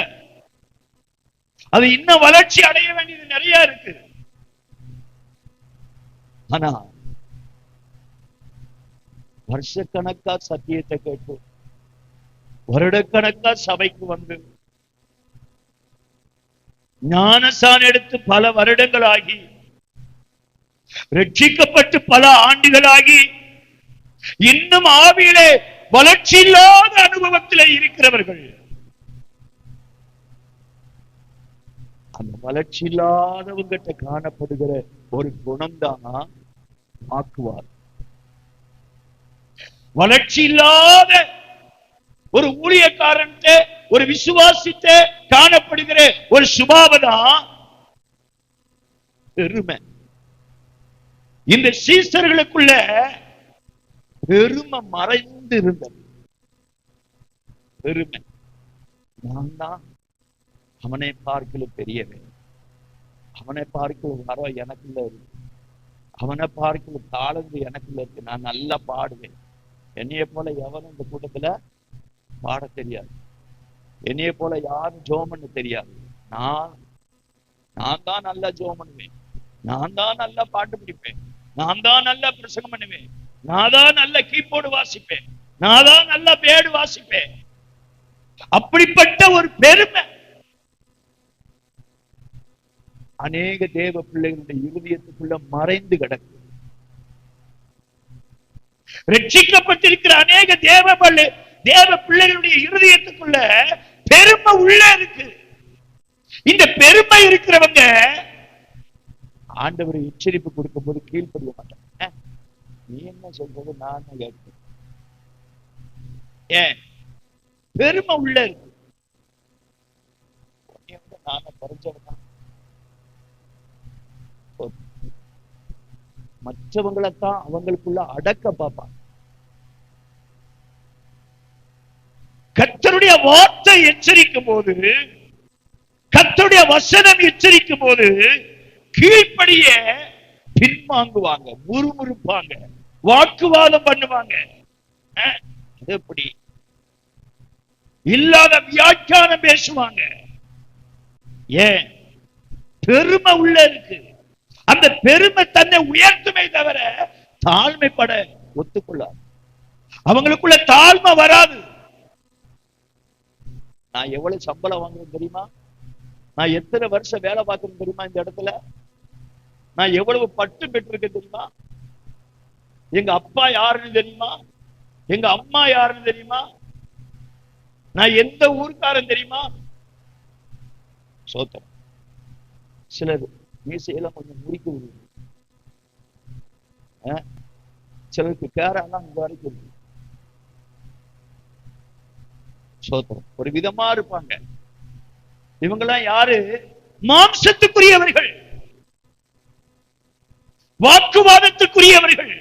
அது இன்னும் வளர்ச்சி அடைய வேண்டியது நிறைய இருக்கு. ஆனா வருஷக்கணக்கா சத்தியத்தை கேட்டு, வருடக்கணக்கா சபைக்கு வந்து ஞானசான் எடுத்து பல வருடங்களாகி, ரட்சிக்கப்பட்டு பல ஆண்டுகளாகி, இன்னும் ஆவியிலே வளர்ச்சி இல்லாத அனுபவத்திலே இருக்கிறவர்கள், அந்த வளர்ச்சி இல்லாதவங்கிட்ட காணப்படுகிற ஒரு குணம்தான் ஆக்குவார். வளர்ச்சி இல்லாத ஒரு ஊழியக்காரன், ஒரு விசுவாசித்த காணப்படுகிற ஒரு சுபாவதான் பெருமை. இந்த சீசர்களுக்குள்ள பெருமை மறைந்து இருந்தது. பெருமை, நான் தான் அவனை பார்க்கலும் பெரியவன், அவனை பார்க்கலும் வரம் எனக்குள்ள இருக்கு, அவனை பார்க்கலும் தாளந்து எனக்குள்ள இருக்கு, நான் நல்லா பாடுவேன். என்னைய போல எவனும் இந்த கூட்டத்துல பாட தெரியாது, என்னைய போல யாரும் ஜோமன்னு தெரியாது. நான் தான் நல்லா ஜோம் பண்ணுவேன், நான் தான் நல்லா பாட்டு பிடிப்பேன், நான் தான் நல்லா பிரசங்கம் பண்ணுவேன், நான் தான் நல்ல கீபோர்டு வாசிப்பேன், நான் தான் நல்ல பேடு வாசிப்பேன். அப்படிப்பட்ட ஒரு பெருமை அநேக தேவ பிள்ளைகளுடைய இருதயத்துக்குள்ள மறைந்து கிடக்கு. ரட்சிக்கப்பட்டிருக்கிற அநேக தேவ பிள்ளைகளுடைய இருதயத்துக்குள்ள பெருமை உள்ள இருக்கு. இந்த பெருமை இருக்கிறவங்க ஆண்டவர் எச்சரிப்பு கொடுக்கும் போது கீழ்ப்படிய மாட்டாங்க. நீ என்ன சொல்றது, நான் கேட்கிறேன். ஏன் பெருமை உள்ள இருக்கு. நாம பறிஞ்சவன் மற்றவங்களைத்தான் அவங்களுக்குள்ள அடக்க பார்ப்பாங்க. கர்த்தருடைய வார்த்தை எச்சரிக்கும் போது, கர்த்தருடைய வசனம் எச்சரிக்கும் போது கீழ்ப்படிய பின்வாங்குவாங்க, முறுமுறுப்பாங்க, வாக்குவாதம் பண்ணுவாங்க. எப்படி இல்லாத வியாக்கியானம் பேசுவாங்க. ஏன் பெருமை உள்ள இருக்கு. அந்த பெருமை தன்னை உயர்த்துமே தவிர தாழ்மைப்பட ஒத்துக்கொள்ளாது. அவங்களுக்குள்ள தாழ்மை வராது. நான் எவ்வளவு சம்பளம் வாங்குறேன் தெரியுமா? நான் எத்தனை வருஷம் வேலை பார்க்கறேன் தெரியுமா? இந்த இடத்துல நான் எவ்வளவு பட்டு பெற்றிருக்கேன் தெரியுமா? எங்க அப்பா யாருன்னு தெரியுமா? எங்க அம்மா யாருன்னு தெரியுமா? நான் எந்த ஊருக்காரன் தெரியுமா? சோத்திரம். சிலர் மீசையெல்லாம் கொஞ்சம் முறிக்க விடுது. சிலருக்கு கேரெல்லாம் இங்க வரைக்கும் இருக்கு. சோத்திரம். ஒரு விதமா இருப்பாங்க. இவங்கெல்லாம் யாரு? மாம்சத்துக்குரியவர்கள், வாக்குவாதத்துக்குரியவர்கள்,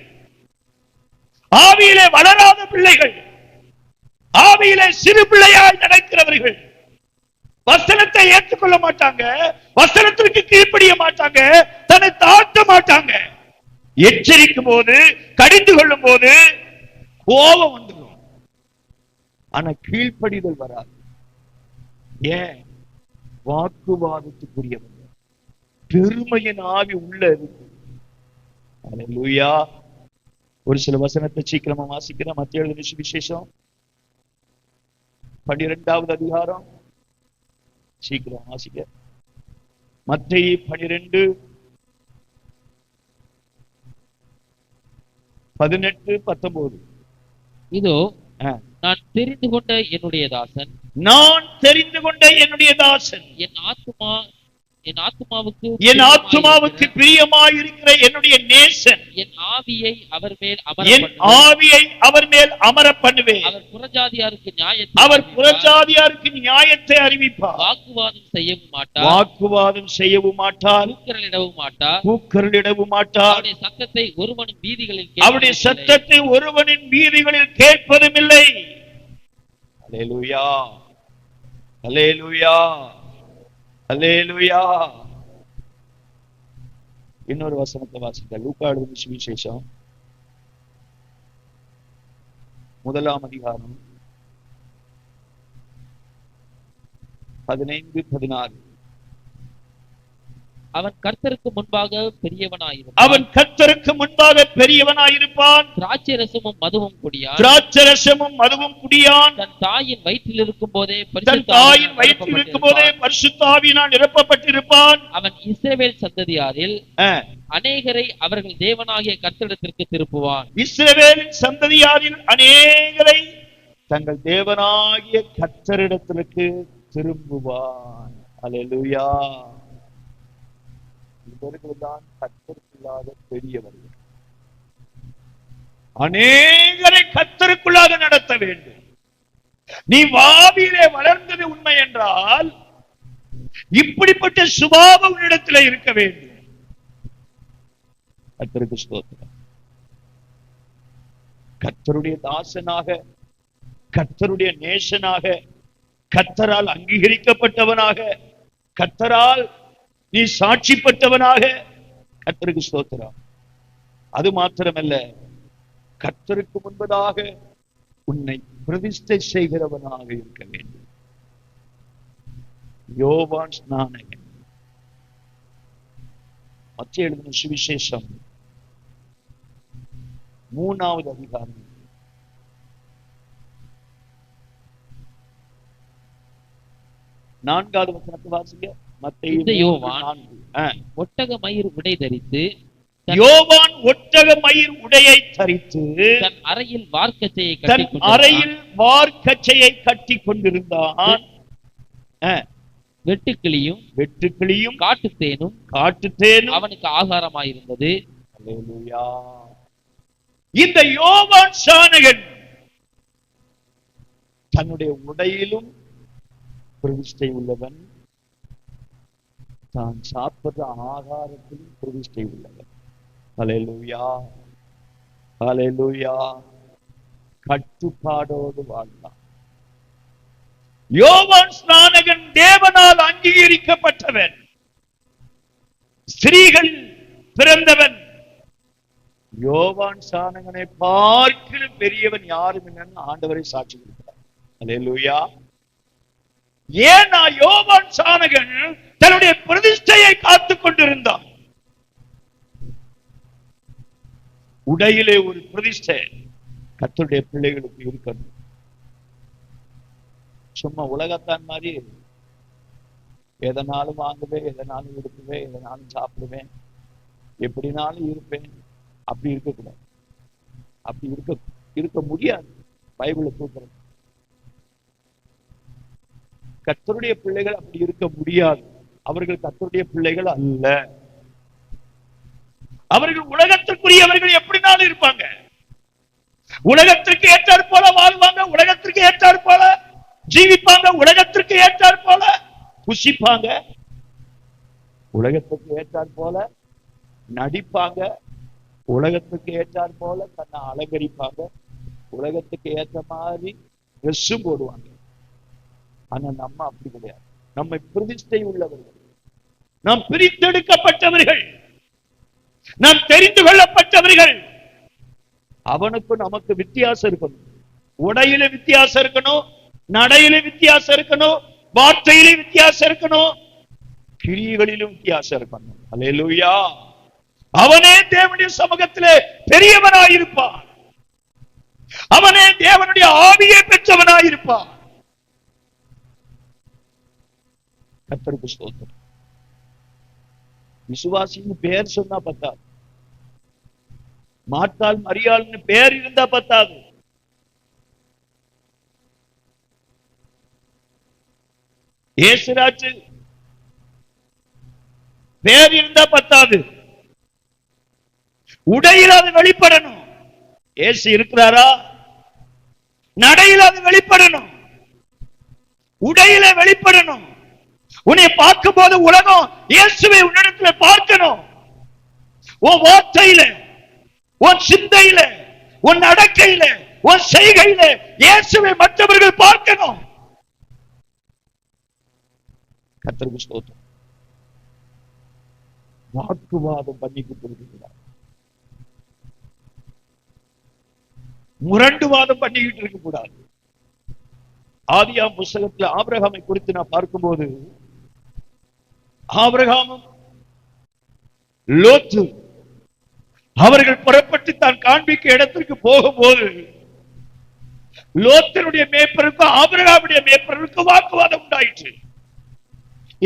ஆவியிலே வளராத பிள்ளைகள், ஆவியிலே சிறு பிள்ளையாய் நடக்கிறவர்கள். வசனத்தை ஏற்றுக்கொள்ள மாட்டாங்க, வசனத்திற்கு கீழ்ப்படிய மாட்டாங்க, தன்னை தாழ்த்த மாட்டாங்க. எச்சரிக்கும் போது, கடிந்து கொள்ளும் போது கோபம் வந்துடும். ஆனா கீழ்ப்படிதல் வராது. ஏன்? வாக்குவாதத்துக்குரியவங்க, பெருமையின் ஆவி உள்ள இருக்கு. அல்லேலூயா. ஒரு சில வசனத்தை சீக்கிரமா வாசிக்கிறேன். மத்தேயு எழுதின சுவிசேஷம் 12வது அதிகாரம், சீக்கிரம் வாசிக்க. மத்தேயு 12:18-19. இதோ நான் தெரிந்து கொண்ட என்னுடைய தாசன், நான் தெரிந்து கொண்ட என்னுடைய தாசன், என் ஆத்துமாவுக்கு பிரியமாயிருக்கிற என்னுடைய நேசன், என் ஆவியை அவர் மேல் அமர பண்ணுவேன். அவர் புறஜாதியாருக்கு நியாயத்தை அறிவிப்பார். வாக்குவாதம் செய்யவும் மாட்டார், கூக்குரலிடவும் மாட்டார். அவருடைய சத்தத்தை ஒருவனின் வீதிகளில் கேட்பதும் இல்லை. அல்லேலூயா, அல்லேலூயா, அல்லேலூயா. இன்னொரு வசனத்தை வாசிக்க. லூக்கா எழுதின சுவிசேஷம் 1ஆம் அதிகாரம் 15-16. அவன் கர்த்தருக்கு முன்பாக பெரியவனாயிருப்பான். திராட்சரசமும் மதுவும் குடியான். தன் தாயின் வயிற்றில் இருக்கும் போதே பரிசுத்த ஆவியினால் நிரப்பப்பட்டிருப்பான். அவன் இஸ்ரவேல் சந்ததியாரில் அநேகரை அவர்கள் தேவனாகிய கர்த்தரிடத்திற்கு திருப்புவான். இஸ்ரவேலின் சந்ததியாரில் அநேகரை தங்கள் தேவனாகிய கர்த்தரிடத்திற்கு திரும்புவான். அல்லேலூயா. இவர்கள்தான் கர்த்தருக்குள்ளாக பெரியவர்கள். அநேகரை கர்த்தருக்குள்ளாக நடத்த வேண்டும். நீ ஆவியிலே வளர்ந்தது உண்மை என்றால் இப்படிப்பட்ட சுபாவம் உன்னிடத்தில் இருக்க வேண்டும். கர்த்தருக்கு ஸ்தோத்திரம். கர்த்தருடைய தாசனாக, கர்த்தருடைய நேசனாக, கர்த்தரால் அங்கீகரிக்கப்பட்டவனாக, கர்த்தரால் நீ சாட்சி பெற்றவனாக, கர்த்தருக்கு ஸ்தோத்திரம். அது மாத்திரமல்ல, கர்த்தருக்கு முன்பதாக உன்னை பிரதிஷ்டை செய்கிறவனாக இருக்க வேண்டும். யோவான் ஸ்நானகன் மத்தேயு எழுதின சுவிசேஷம் 3வது அதிகாரம் 4வது வசனத்தை வாசிங்க. யோவான் ஒட்டக மயிர் உடை தரித்து தன் அறையில் வார்க்கச்சையை கட்டி கொண்டிருந்தான். வெட்டுக்கிளியும் காட்டுத்தேனும் அவனுக்கு ஆகாரமாயிருந்தது. அல்லேலூயா. இந்த யோவான் ஸ்நானகன் தன்னுடைய உடையிலும் பிரதிஷ்டை உள்ளவன், தான் சாப்பிடுற ஆகாரத்திலும் பிரதிஷ்டை உள்ளவன். அல்லேலூயா, அல்லேலூயா. கட்டுப்பாடோடு வாழ்ந்தான். யோவான் ஸ்நானகன் தேவனால் அங்கீகரிக்கப்பட்டவன், ஸ்திரீகள் பிறந்தவன். யோவான் ஸ்நானகனை பார்க்கிலும் பெரியவன் யாரும் இல்லைன்னு ஆண்டவரை சாட்சி கொடுக்கிறார். அல்லேலூயா. ஏன்னா யோவான் ஸ்நானகன் தன்னுடைய பிரதிஷ்டையை காத்துக் கொண்டிருந்தான். உடையிலே ஒரு பிரதிஷ்டை கர்த்தருடைய பிள்ளைகளுக்கு இருக்கணும். சும்மா உலகத்தான் மாதிரி எதனாலும் வாங்குவேன், எதனாலும் எடுக்குவேன், எதனாலும் சாப்பிடுவேன், எப்படினாலும் இருப்பேன், அப்படி இருக்கக்கூடாது. அப்படி இருக்க முடியாது. பைபிளை தூக்குறது. கர்த்தருடைய பிள்ளைகள் அப்படி இருக்க முடியாது. அவர்கள் கர்த்தருடைய பிள்ளைகள் அல்ல. அவர்கள் உலகத்திற்குரியவர்கள் எப்படினாலும் இருப்பாங்க. உலகத்திற்கு ஏற்றாற் போல வாழ்வாங்க, உலகத்திற்கு ஏற்றாற் போல ஜீவிப்பாங்க, உலகத்திற்கு ஏற்றாற் போல புசிப்பாங்க, உலகத்துக்கு ஏற்றாற் போல நடிப்பாங்க, உலகத்துக்கு ஏற்றாற் போல தன்னை அலங்கரிப்பாங்க, உலகத்துக்கு ஏற்ற மாதிரி ட்ரெஸ்ஸும் போடுவாங்க. ஆனா நம்ம அப்படி கிடையாது. நம்ம பிரதிஷ்டை உள்ளவர்கள், நாம் பிரித்தெடுக்கப்பட்டவர்கள், நாம் தெரிந்து கொள்ளப்பட்டவர்கள். அவனுக்கும் நமக்கு வித்தியாசம் இருக்கணும். உடையில வித்தியாசம் இருக்கணும், நடையில வித்தியாசம் இருக்கணும், வார்த்தையில வித்தியாசம் இருக்கணும், கிரியைகளிலும் வித்தியாசம் இருக்கணும். அல்லேலூயா. அவனே தேவனுடைய சமூகத்திலே பெரியவனாயிருப்பான். அவனே தேவனுடைய ஆவியை பெற்றவனாயிருப்பான். கர்த்தருக்கு ஸ்தோத்திரம். விசுவாசின்னு பேர் சொன்னா பத்தாது, மாட்டாள் மரியாள்னு பேர் இருந்தா பத்தாது. ஏசுராஜ் பேர் இருந்தா பத்தாது, உடையில் அது வெளிப்படணும். ஏசு இருக்கிறாரா? நடையில் அது வெளிப்படணும், உடையில வெளிப்படணும். உன்னை பார்க்கும் போது உலகம் இயேசுவை உன்னிடத்துல பார்க்கணும். உன் வார்த்தையில, உன் சிந்தையில, உன் நடக்கையில, உன் செய்கையில இயேசுவை மற்றவர்கள் பார்க்கணும். கர்த்தருக்கு ஸ்தோத்திரம். வாக்குவாதம் பண்ணிக்கிட்டு இருக்கிறார், முரண்டுவாதம் பண்ணிக்கிட்டு இருக்க கூடாது. ஆதியாம் புஸ்தகத்துல ஆபிரகாமை குறித்து நான் பார்க்கும்போது, ஆபிரகாமும் லோத்து அவர்கள் புறப்பட்டு தான் காண்பிக்க இடத்திற்கு போகும்போது லோத்தினுடைய மேய்ப்பருக்கும் ஆபிரகாமுடைய மேய்ப்பருக்கும் வாக்குவாதம் உண்டாயிற்று.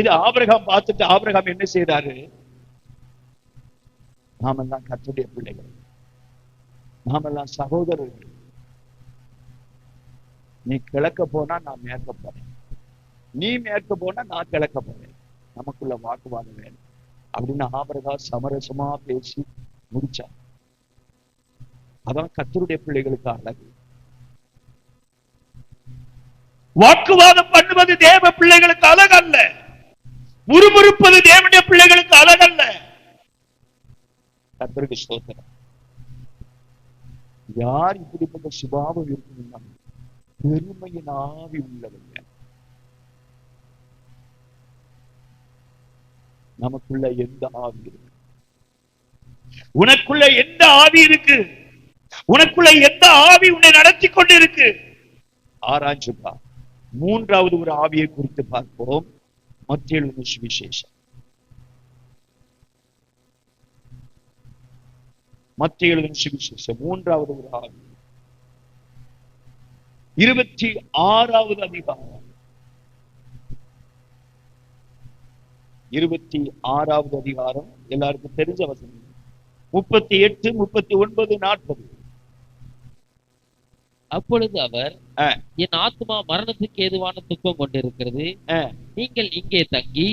இது ஆபிரகாம் பார்த்துட்டு ஆபிரகாம் என்ன செய்தாரு? நாமெல்லாம் கர்த்தருடைய பிள்ளைகள், நாமெல்லாம் சகோதரர்கள். நீ கிழக்க போனா நான் மேற்க போறேன், நீ மேற்க போனா நான் கிழக்க போறேன், நமக்குள்ள வாக்குவாதம் வேணும் அப்படின்னு ஆபிரகாம் சமரசமா பேசி முடிச்சார். அதான் கர்த்தருடைய பிள்ளைகளுக்கு அழகு. வாக்குவாதம் பண்ணுவது தேவ பிள்ளைகளுக்கு அழகல்ல, முறுமுறுப்பது தேவனுடைய பிள்ளைகளுக்கு அழகல்ல. கர்த்தருக்கு ஸ்தோத்திரம். யார் இப்படிப்பட்ட சுபாவம் இருக்குன்னா பெருமையின் ஆவி உள்ளவங்க. நமக்குள்ள எந்த ஆவி இருக்கு? உனக்குள்ள எந்த ஆவி இருக்கு? உனக்குள்ள எந்த ஆவி உன்னை நடத்தி கொண்டு இருக்கு? ஆராய்ச்சுப்பா. மூன்றாவது ஒரு ஆவியை குறித்து பார்ப்போம். மத்தேயு எழுதின சுவிசேஷம், மத்தேயு எழுதின சுவிசேஷம் மூன்றாவது ஒரு ஆவி, 26வது அதிகாரம், 26வது அதிகாரம் எல்லாருக்கும் தெரிஞ்ச வசனம். 38, 39, 40. அப்பொழுது அவர், என் ஆத்மா மரணத்துக்கு ஏதுவான துக்கம் கொண்டிருக்கிறது, நீங்கள் இங்கே தங்கி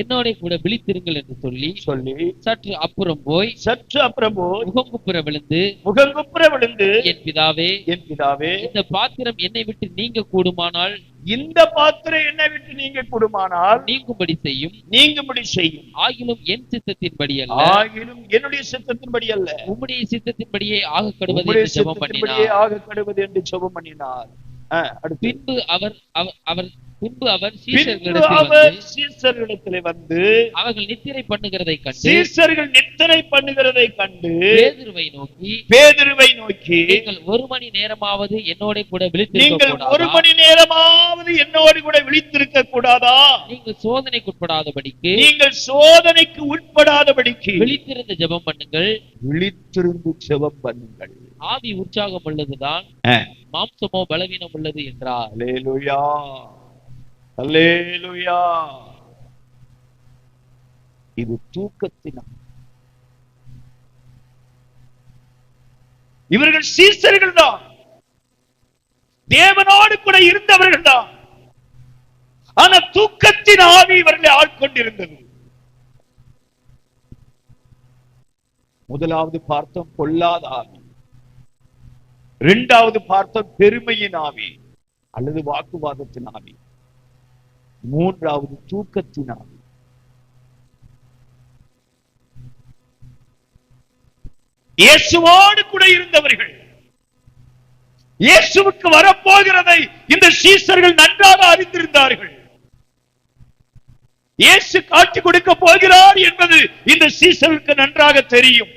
என்னோட கூட விழித்திருங்கள் என்று சொல்லி சற்று அப்புறம் போய் முகங்குப்புற விழுந்து என் பிதாவே, இந்த பாத்திரம் என்னை விட்டு நீங்க கூடுமானால், இந்த பாத்திரம் என்னை விட்டு நீங்க கூடுமானால் நீங்கும்படி செய்யும். ஆகிலும் என் சித்தத்தின்படி அல்ல, ஆகிலும் என்னுடைய சித்தத்தின்படி அல்ல, உம்முடைய சித்தத்தின்படியே ஆக கடுவது என்று ஜெபம் பண்ணினார். என்று ஜெபம் பண்ணினார். பின்பு அவர் பின்பு அவர் சீசர்களிடத்திலே வந்து அவர்கள் நித்திரை பண்ணுகிறதை கண்டு சீசர்கள் நித்திரை பண்ணுகிறதை கண்டு பேதுருவை நோக்கி நீங்கள் ஒரு மணி நேரமாவது என்னோட கூட விழித்திருக்க கூடாதா? நீங்கள் சோதனைக்கு உட்படாதபடிக்கு விழித்திருந்து ஜெபம் பண்ணுங்கள். ஆவி உற்சாகம் உள்ளதுதான், மாம்சமோ பலவீனம் உள்ளது என்றார். அல்லேலூயா, அல்லேலூயா. இது தூக்கத்தினால். இவர்கள் சீசர்கள் தான், தேவனோடு கூட இருந்தவர்கள் தான். ஆனா தூக்கத்தின் ஆவி இவர்களை ஆட்கொண்டிருந்தது. முதலாவது பார்த்தோம் பொல்லாத ஆவி, இரண்டாவது பார்த்தோம் பெருமையின் ஆவி அல்லது வாக்குவாதத்தின் ஆவி, மூன்றாவது தூக்கத்தின் ஆவி. இயேசுவோடு கூட இருந்தவர்கள், இயேசுவுக்கு வரப்போகிறதை இந்த சீசர்கள் நன்றாக அறிந்திருந்தார்கள். இயேசு காட்சி கொடுக்க போகிறார் என்பது இந்த சீசருக்கு நன்றாக தெரியும்.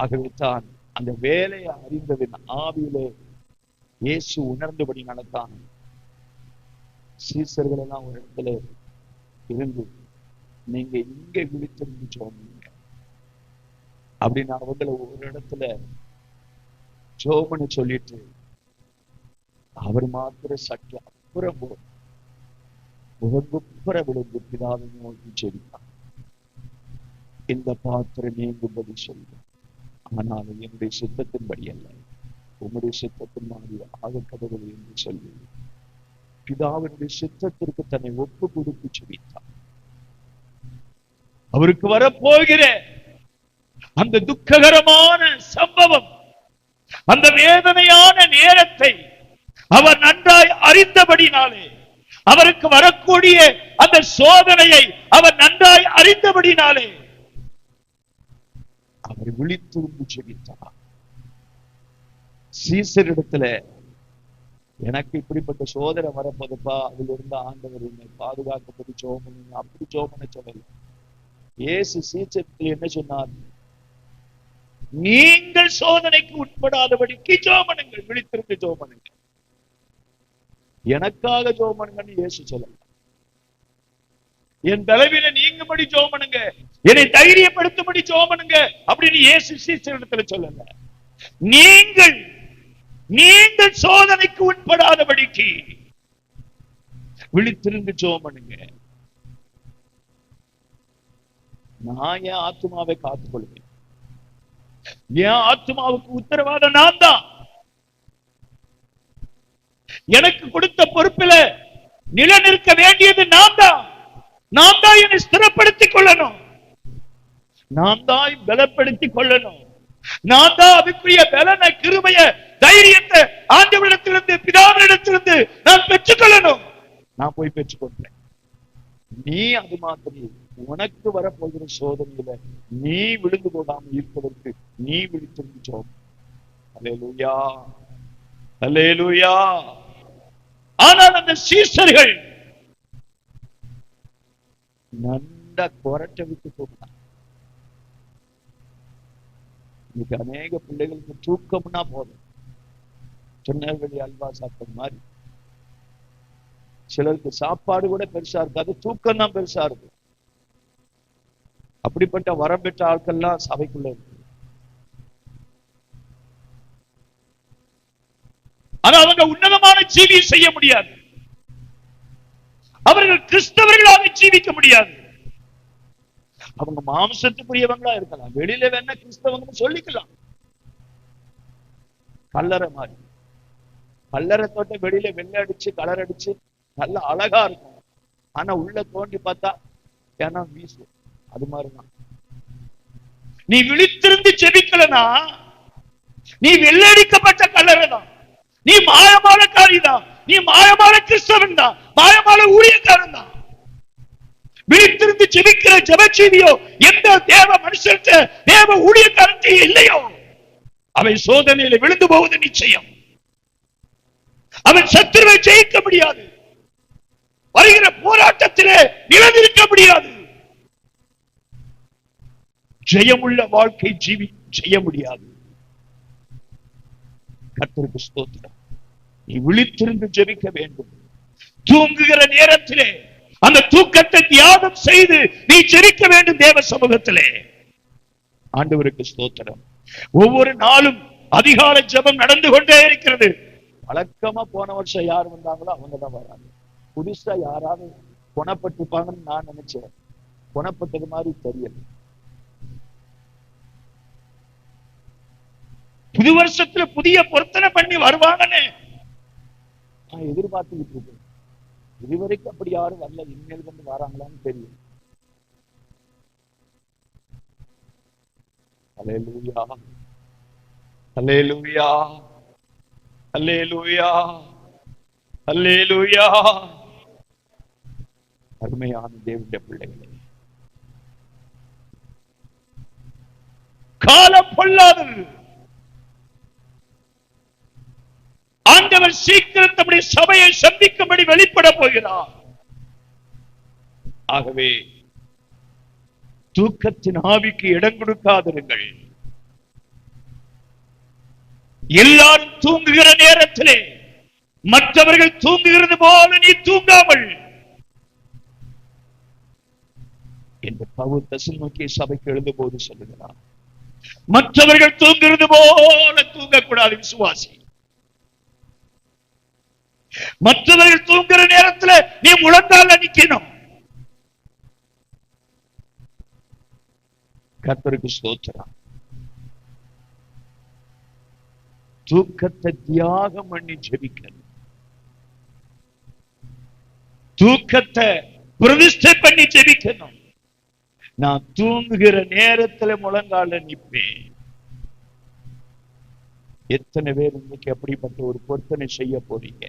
ஆகவே தான் அந்த வேலையை அறிந்ததின் ஆவியிலே இயேசு உணர்ந்தபடி நடத்தான். சீசர்கள் எல்லாம் ஒரு இடத்துல இருந்து நீங்க இங்க விழித்திருந்து சோமுங்க அப்படின்னு அவங்கள ஒரு இடத்துல சோமன்னு சொல்லிட்டு அவர் மாத்திர சற்று அப்புறம் முகங்குப்புற விழுந்து பிதாவை நோக்கி செல்வார். இந்த பாத்திரம் நீங்கும்படி சொல்லும், ஆனாலும் என்னுடைய சித்தத்தின்படி அல்ல, உங்களுடைய சித்தத்தின் மாதிரி ஆக கதவுகள் என்று சொல்லி பிதாவினுடைய சித்தத்திற்கு தன்னை ஒப்பு கொடுத்து செவித்தார். அவருக்கு வரப்போகிற அந்த துக்ககரமான சம்பவம், அந்த வேதனையான நேரத்தை அவர் நன்றாய் அறிந்தபடினாலே, அவருக்கு வரக்கூடிய அந்த சோதனையை அவர் நன்றாய் அறிந்தபடினாலே அவர் விழித்திருந்து செவித்தார். சீசரிடத்துல எனக்கு இப்படிப்பட்ட சோதனை வரப்போதுப்பா, அதுல இருந்து ஆண்டவர் என்னை பாதுகாக்கப்பட்டு சோமனுங்க அப்படி சோமனை சொல்லல. இயேசு சீசரிடத்தில் என்ன சொன்னார்? நீங்கள் சோதனைக்கு உட்படாதபடிக்கு சோமனுங்கள், விழித்திருந்து சோமனுங்க. எனக்காக ஜோமனுங்கன்னு இயேசு சொல்லல. என் தலைவில நீங்கும்படி ஜோமனுங்க, என்னை தைரியப்படுத்தும்படி ஜோமனுங்க அப்படின்னு இயேசு சீசரிடத்துல சொல்லல. நீங்கள் சோதனைக்கு உட்படாதபடிக்கு விழித்திருந்து ஜோமனுங்க. நான் என் ஆத்மாவை காத்துக்கொள்வேன். என் ஆத்மாவுக்கு உத்தரவாதம் நான் தான். எனக்கு கொடுத்த பொறுப்பில நிலநிற்க வேண்டியது நான் தான். நான் தான் என்னை ஸ்திரப்படுத்திக் கொள்ளணும், நான் தான் பலப்படுத்திக் கொள்ளணும், நான் தான் அதுக்குரிய பலனை, கிருபைய, தைரியத்தை ஆண்டவரிடத்திலிருந்து பிதாவினிடத்திலிருந்து நான் பெற்றுக்கொள்ளணும். நான் போய் பெற்றுக்கொண்டேன். நீ அது மாத்திரம் உனக்கு வரப்போகிற சோதனையில நீ விழுந்து போடாமல் இருப்பதற்கு நீ விழித்திருந்து சோம். அல்லேலூயா, அல்லேலூயா. ஆனால் அந்த சீசர்கள் நன்ட கொரட்டை விட்டு போனாங்க. இன்னைக்கு அநேக பிள்ளைகளுக்கு தூக்கம்னா போதும், திருநெல்வேலி அல்வா சாப்பிட்ட மாதிரி. சிலருக்கு சாப்பாடு கூட பெருசா இருக்காது, தூக்கம் தான் பெருசா இருக்கும். அப்படிப்பட்ட வரம் பெற்ற ஆட்கள்லாம் சபைக்குள்ள இருக்கு. ஆனா அவங்க உன்னதமான ஜீவியை செய்ய முடியாது. அவர்கள் கிறிஸ்தவர்களாக ஜீவிக்க முடியாது. அவங்க மாம்சத்துக்குரியவங்களா இருக்கலாம், வெளியில வேணா கிறிஸ்தவங்க சொல்லிக்கலாம். கல்லறை மாதிரி, கல்லறை தோட்ட வெளியில வெள்ளை அடிச்சு கலர் அடிச்சு நல்ல அழகா இருக்கும். ஆனா உள்ள தோண்டி பார்த்தா ஏன்னா வீசு. அது மாதிரிதான் நீ விழித்திருந்து ஜெபிக்கலனா நீ வெள்ளடிக்கப்பட்ட கல்லறை தான், நீ மாயமான காரிதான், நீ மாயமான கிறிஸ்தவன் தான், மாயமான ஊழியக்காரன் தான். விழித்திருந்து ஜெபிக்கிற ஜெபஜீவியோ எந்த தேவ மனுஷன் தேவ ஊழியக்காரன் இல்லையோ அவன் சோதனையில விழுந்து போவது நிச்சயம். அவன் சத்துருவை ஜெயிக்க முடியாது. வருகிற போராட்டத்திலே நிலைநிற்க முடியாது. ஜெயமுள்ள வாழ்க்கை செய்ய முடியாது. கர்த்தருக்கு ஸ்தோத்திரம். நீ விழித்திருந்து ஜெபிக்க வேண்டும். தூங்குகிற நேரத்திலே அந்த தூக்கத்தை தியாகம் செய்து நீ ஜெபிக்க வேண்டும் தேவ சமூகத்திலே. ஆண்டவருக்கு ஸ்தோத்திரம். ஒவ்வொரு நாளும் அதிகாலை ஜெபம் நடந்து கொண்டே இருக்கிறது. வழக்கமா போன வருஷம் யார் வந்தாங்களோ அவங்கதான் வராங்க. புதுசா யாராவது குணப்பட்டிருப்பாங்கன்னு நான் நினைச்சேன். குணப்பட்டது மாதிரி தெரியல. புது வருஷத்துல புதிய பொருத்தனை பண்ணி வருவாங்கன்னு நான் எதிர்பார்த்துக்கிட்டு இருக்கேன். இதுவரைக்கும் அப்படி யாரும் வரல. இனிமேல் வந்து வராங்களான்னு தெரியும். அல்லேலூயா, அல்லேலூயா, அல்லேலூயா, அல்லேலூயா. அருமையான தேவனுடைய பிள்ளைகளே, காலம் பொல்லாதது. ஆண்டவர் சீக்கிரம் தம்முடைய சபையை சந்திக்கும்படி வெளிப்பட போகிறார். ஆகவே தூக்கத்தின் ஆவிக்கு இடம் கொடுக்காதிருங்கள். எல்லாரும் தூங்குகிற நேரத்திலே மற்றவர்கள் தூங்குகிறது போல நீ தூங்காமல் என்று பவுல் தெசலோனிக்கே சபைக்கு எழுந்த போது சொல்லுகிறார். மற்றவர்கள் தூங்குகிறது போல தூங்கக்கூடாது விசுவாசி. மற்றவர்கள் தூங்குற நேரத்துல நீ முழங்கால நிக்கணும். கர்த்தருக்கு ஸ்தோத்திரம். தூக்கத்தை தியாகம் பண்ணி ஜெபிக்கணும். தூக்கத்தை பிரதிஷ்டை பண்ணி ஜெபிக்கணும். நான் தூங்குகிற நேரத்துல முழங்கால நிற்பேன். எத்தனை பேர் இன்னைக்கு அப்படிப்பட்ட ஒரு பொருத்தனை செய்ய போறீங்க?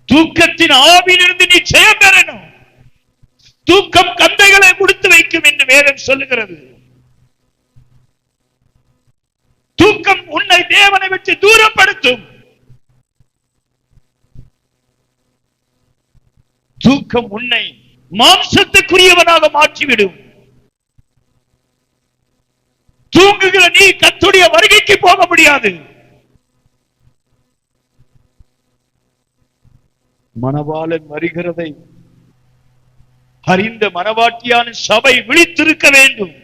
தூக்கத்தின் ஆவியிலிருந்து நீ ஜெயம் பெறணும். தூக்கம் கந்தைகளை முடித்து வைக்கும் என்று வேதம் சொல்லுகிறது. தூக்கம் உன்னை தேவனை விட்டு தூரப்படுத்தும். தூக்கம் உன்னை மாம்சத்துக்குரியவனாக மாற்றிவிடும். தூங்குகிற நீ கர்த்தருடைய வருகைக்கு போக முடியாது. மணவாளன் வருகிறதை அறிந்த மணவாட்டியான சபை விழித்திருக்க வேண்டும்.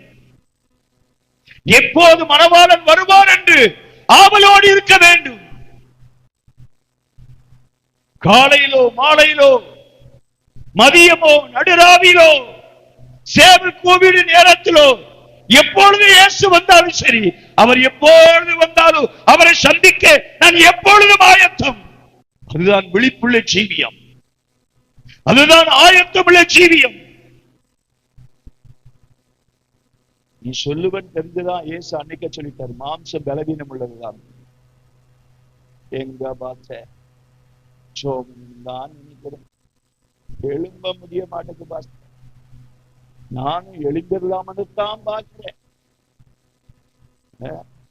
எப்போது மணவாளன் வருவார் என்று ஆவலோடு இருக்க வேண்டும். காலையிலோ மாலையிலோ மதியமோ நடுராவிலோ சேவல் கூவிடு நேரத்திலோ எப்பொழுது இயேசு வந்தாலும் சரி, அவர் எப்பொழுது வந்தாலும் அவரை சந்திக்க நான் எப்பொழுதும் ஆயத்தம். அதுதான் விழிப்புள்ள ஜீவியம். அதுதான் ஆயத்தமுள்ள ஜீவியம். நீ சொல்லுவன் தெரிஞ்சுதான் இயேசு அன்னைக்க சொல்லிட்டார், மாம்சம் பலவீனம் உள்ளதுதான். எங்க பார்த்த சோம்தான் நினைக்கிறேன், எழும்ப முடிய மாட்டேங்குது பாஸ்டர். நானும் எழுந்திரலாம்னு தான் பார்க்கிறேன்,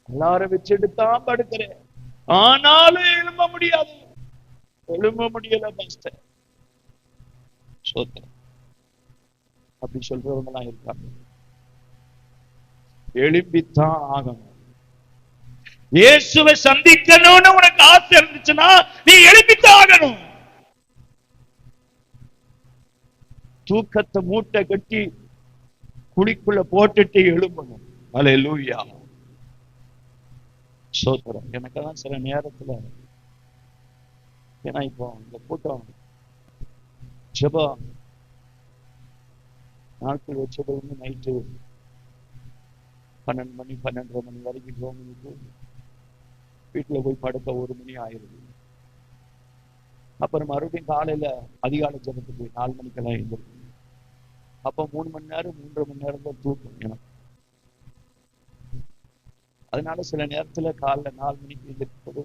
எல்லாரும் வச்சுட்டு தான் படுக்கிறேன், ஆனாலும் எழும்ப முடியாது. எழும்ப முடியல பாஸ்டர். சோத்திரம். அப்படி சொல்றவங்க எல்லாம் இருக்காங்க. எழும்பித்தான் ஆகணும். இயேசுவை சந்திக்கணும்னு உனக்கு ஆசை இருந்துச்சுன்னா நீ எழுப்பித்தான் ஆகணும். தூக்கத்தை மூட்டை கட்டி குழிக்குள்ள போட்டுட்டு எழும்பணும். அல்லேலூயா. சோத்திரம். எனக்கெல்லாம் சில நேரத்துல, ஏன்னா இப்போ இந்த கூட்டம் ஜெபம் நாட்கள் வச்சது வந்து நைட்டு 12 மணி 12:30 மணி வரைக்கும் ஜோமிட்டு வீட்டுல போய் படுக்க 1 மணி ஆயிருது. அப்புறம் மறுபடியும் காலையில அதிகாலை ஜெபத்துக்கு 4 மணிக்கெல்லாம் எழுந்திருக்கு. அப்ப 3 மணி நேரம் 3.5 மணி நேரம் தான் தூக்கம் எனக்கு. அதனால சில நேரத்துல காலைல 4 மணிக்கு எழுந்திருப்பது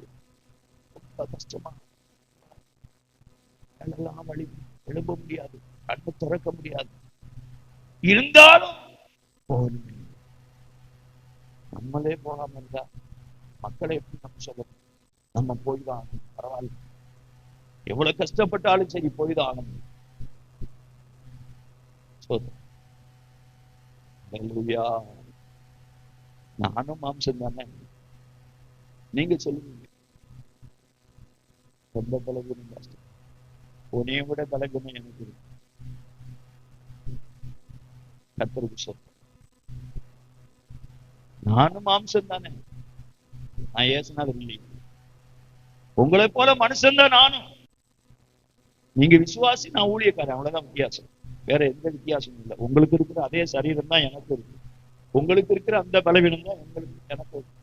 ரொம்ப கஷ்டமா, எல்லாம் வழி, எழும்ப முடியாது, கண்ணு திறக்க முடியாது. இருந்தாலும் நம்மளே போகாம இருந்தா மக்களை எப்படி நம்ம சொல்லணும்? நம்ம போய் தான் ஆகணும். பரவாயில்ல, எவ்வளவு கஷ்டப்பட்டாலும் சரி, போய் தான் ஆகணும். ஹல்லேலூயா. நானும் மாம்சம் தானே. நீங்க சொல்லுவீங்க, ரொம்ப பலகீனம் கஷ்டம், உன்னைய விட பலகீனம் எனக்கு இருக்கு. கர்த்தருக்கு சொல்றேன், நானும் மாம்சம் தானே. நான் ஏசுனாலும் இல்லை, உங்களை போல மனுஷன் தான் நானும். நீங்க விசுவாசி, நான் ஊழியக்காரன், அவ்வளவுதான் வித்தியாசம். வேற எந்த வித்தியாசமும் இல்லை. உங்களுக்கு இருக்கிற அதே சரீரம் தான் எனக்கு இருக்கு, உங்களுக்கு இருக்கிற அந்த பலவீனம் தான் எனக்கு இருக்கு.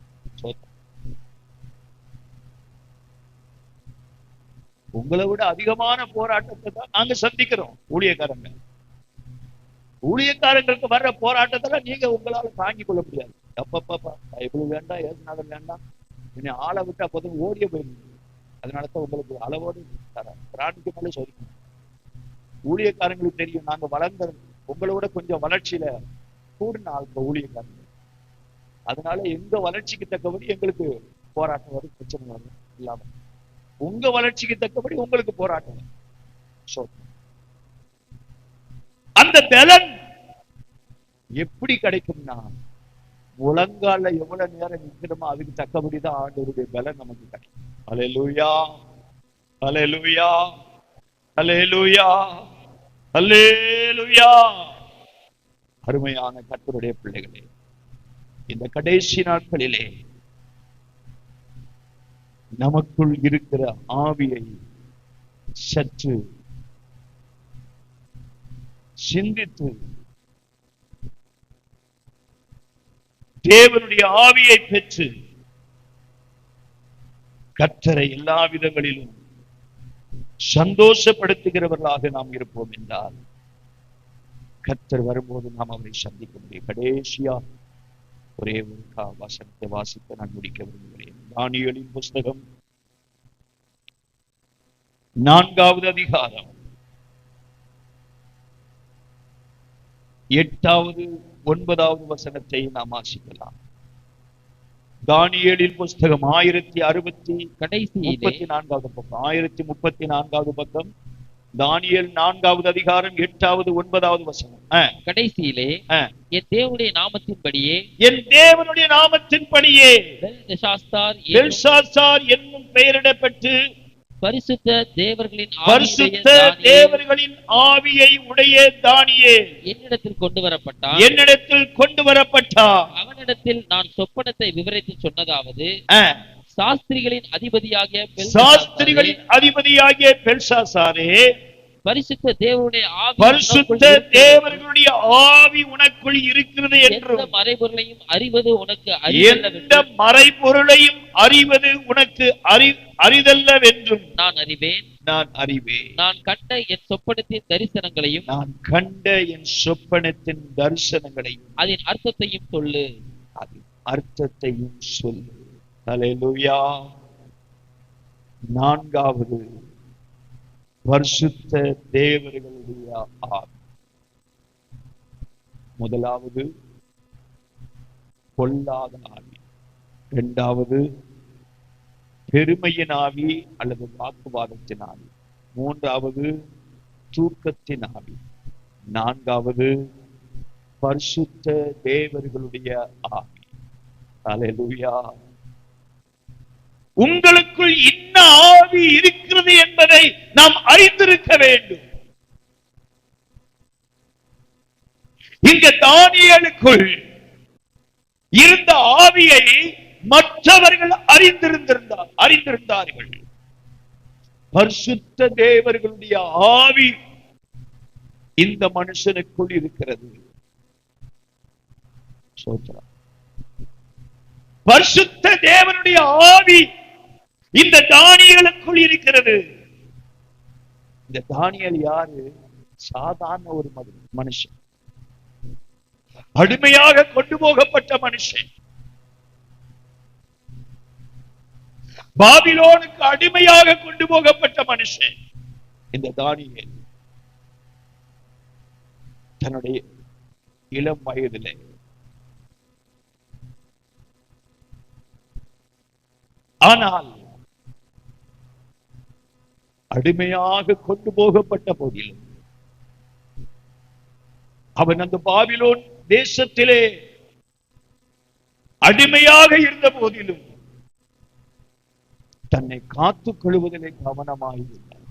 உங்களை விட அதிகமான போராட்டத்தை தான் நாங்க சந்திக்கிறோம் ஊழியக்காரங்க. ஊழியக்காரங்களுக்கு வர்ற போராட்டத்துல நீங்க உங்களால தாங்கிக் கொள்ள முடியாது. அப்பப்பா இவ்வளவு வேண்டாம், ஏசுநாதன் வேண்டாம், இனி ஆளை விட்டா போதும் ஓடிய போயிருந்தீங்க. அதனாலதான் உங்களுக்கு அளவோடு பிராணிக்கு மேலே சோதிக்கணும். ஊழியக்காரங்களுக்கு தெரியும், நாங்க வளர்ந்த உங்களோட கொஞ்சம் வளர்ச்சியில கூடின ஆளுங்க ஊழியக்காரங்க. அதனால எங்க வளர்ச்சிக்கு தக்கபடி எங்களுக்கு போராட்டம் வரும், பிரச்சனை வரும். இல்லாம உங்க வளர்ச்சிக்கு தக்கபடி உங்களுக்கு போராட்டம் வரும். அந்த பலன் எப்படி கிடைக்கும்னா, முழங்கால எவ்வளவு நேரம் நிற்கிறோமோ அதுக்கு தக்கபடிதான் ஆண்டவருடைய பலன் நமக்கு கிடைக்கும். அல்லேலூயா, அல்லேலூயா, அல்லேலூயா, அல்லேலூயா. அருமையான கர்த்தருடைய பிள்ளைகளே, இந்த கடைசி நாட்களிலே நமக்குள் இருக்கிற ஆவியை சற்று சிந்தித்து தேவனுடைய ஆவியை பெற்று கர்த்தரை எல்லா விதங்களிலும் சந்தோஷப்படுத்துகிறவர்களாக நாம் இருப்போம் என்றால் கர்த்தர் வரும்போது நாம் அவரை சந்திக்க முடியும். கடைசியா ஒரே ஒரு வசனத்தை வாசித்து நான் முடிக்க விரும்புகிறேன். தானியேலின் புஸ்தகம் 4வது அதிகாரம் 8வது 9வது வசனத்தை நாம் வாசிக்கலாம். தானியேலின் புஸ்தகம் 1034வது பக்கம், 1034வது பக்கம், தானியேல் 4வது அதிகாரம் 8வது 9வது வசனம். கடைசியிலே என் தேவனுடைய நாமத்தின்படியே, என் தேவனுடைய நாமத்தின்படியே பெல்ஷாத்சார் என்னும் பெயரிடப்பட்டு பரிசுத்த தேவர்களின் ஆவியை உடைய தானியேல் என்னிடத்தில் கொண்டு வரப்பட்டார். அவனிடத்தில் நான் சொப்பனத்தை விவரித்து சொன்னதாவது, சாஸ்திரிகளின் அதிபதியாகிய பெல்ஷாத்சாரே, பரிசுத்த தேவர்களுடைய ஆவி உனக்குள் இருக்கிறது என்றும் மறைபொருளையும் அறிவது உனக்கு அரிதல்லவென்றும் நான் அறிவேன். நான் கண்ட என் சொப்பனத்தின் தரிசனங்களையும் அதன் அர்த்தத்தையும் சொல்லு. அல்லேலூயா. 4வது பரிசுத்த தேவர்களுடைய ஆவி. முதலாவது பொல்லாத ஆவி, 2வது பெருமையின் ஆவி அல்லது வாக்குவாதத்தின் ஆவி, 3வது தூக்கத்தின் ஆவி, 4வது பரிசுத்த தேவர்களுடைய ஆவி. அல்லேலூயா. உங்களுக்குள் இன்ன ஆவி இருக்கிறது என்பதை நாம் அறிந்திருக்க வேண்டும். இங்க தானியேலுக்குள் இருந்த ஆவியை மற்றவர்கள் அறிந்திருந்தார்கள். பரிசுத்த தேவர்களுடைய ஆவி இந்த மனுஷனுக்குள் இருக்கிறது. பரிசுத்த தேவனுடைய ஆவி இந்த தானியேலுக்குள் இருக்கிறது. இந்த தானியேல் யாரு? சாதாரண ஒரு மனுஷன், அடிமையாக கொண்டு போகப்பட்ட மனுஷன், பாபிலோனுக்கு அடிமையாக கொண்டு போகப்பட்ட மனுஷன். இந்த தானியேல் தன்னுடைய இளம் வயதிலே ஆனால் அடிமையாக கொண்டு போகப்பட்ட போதிலும் அவன் அந்த பாபிலோன் தேசத்திலே அடிமையாக இருந்த போதிலும் தன்னை காத்துக் கொள்வதிலே கவனமாயிருந்தார்.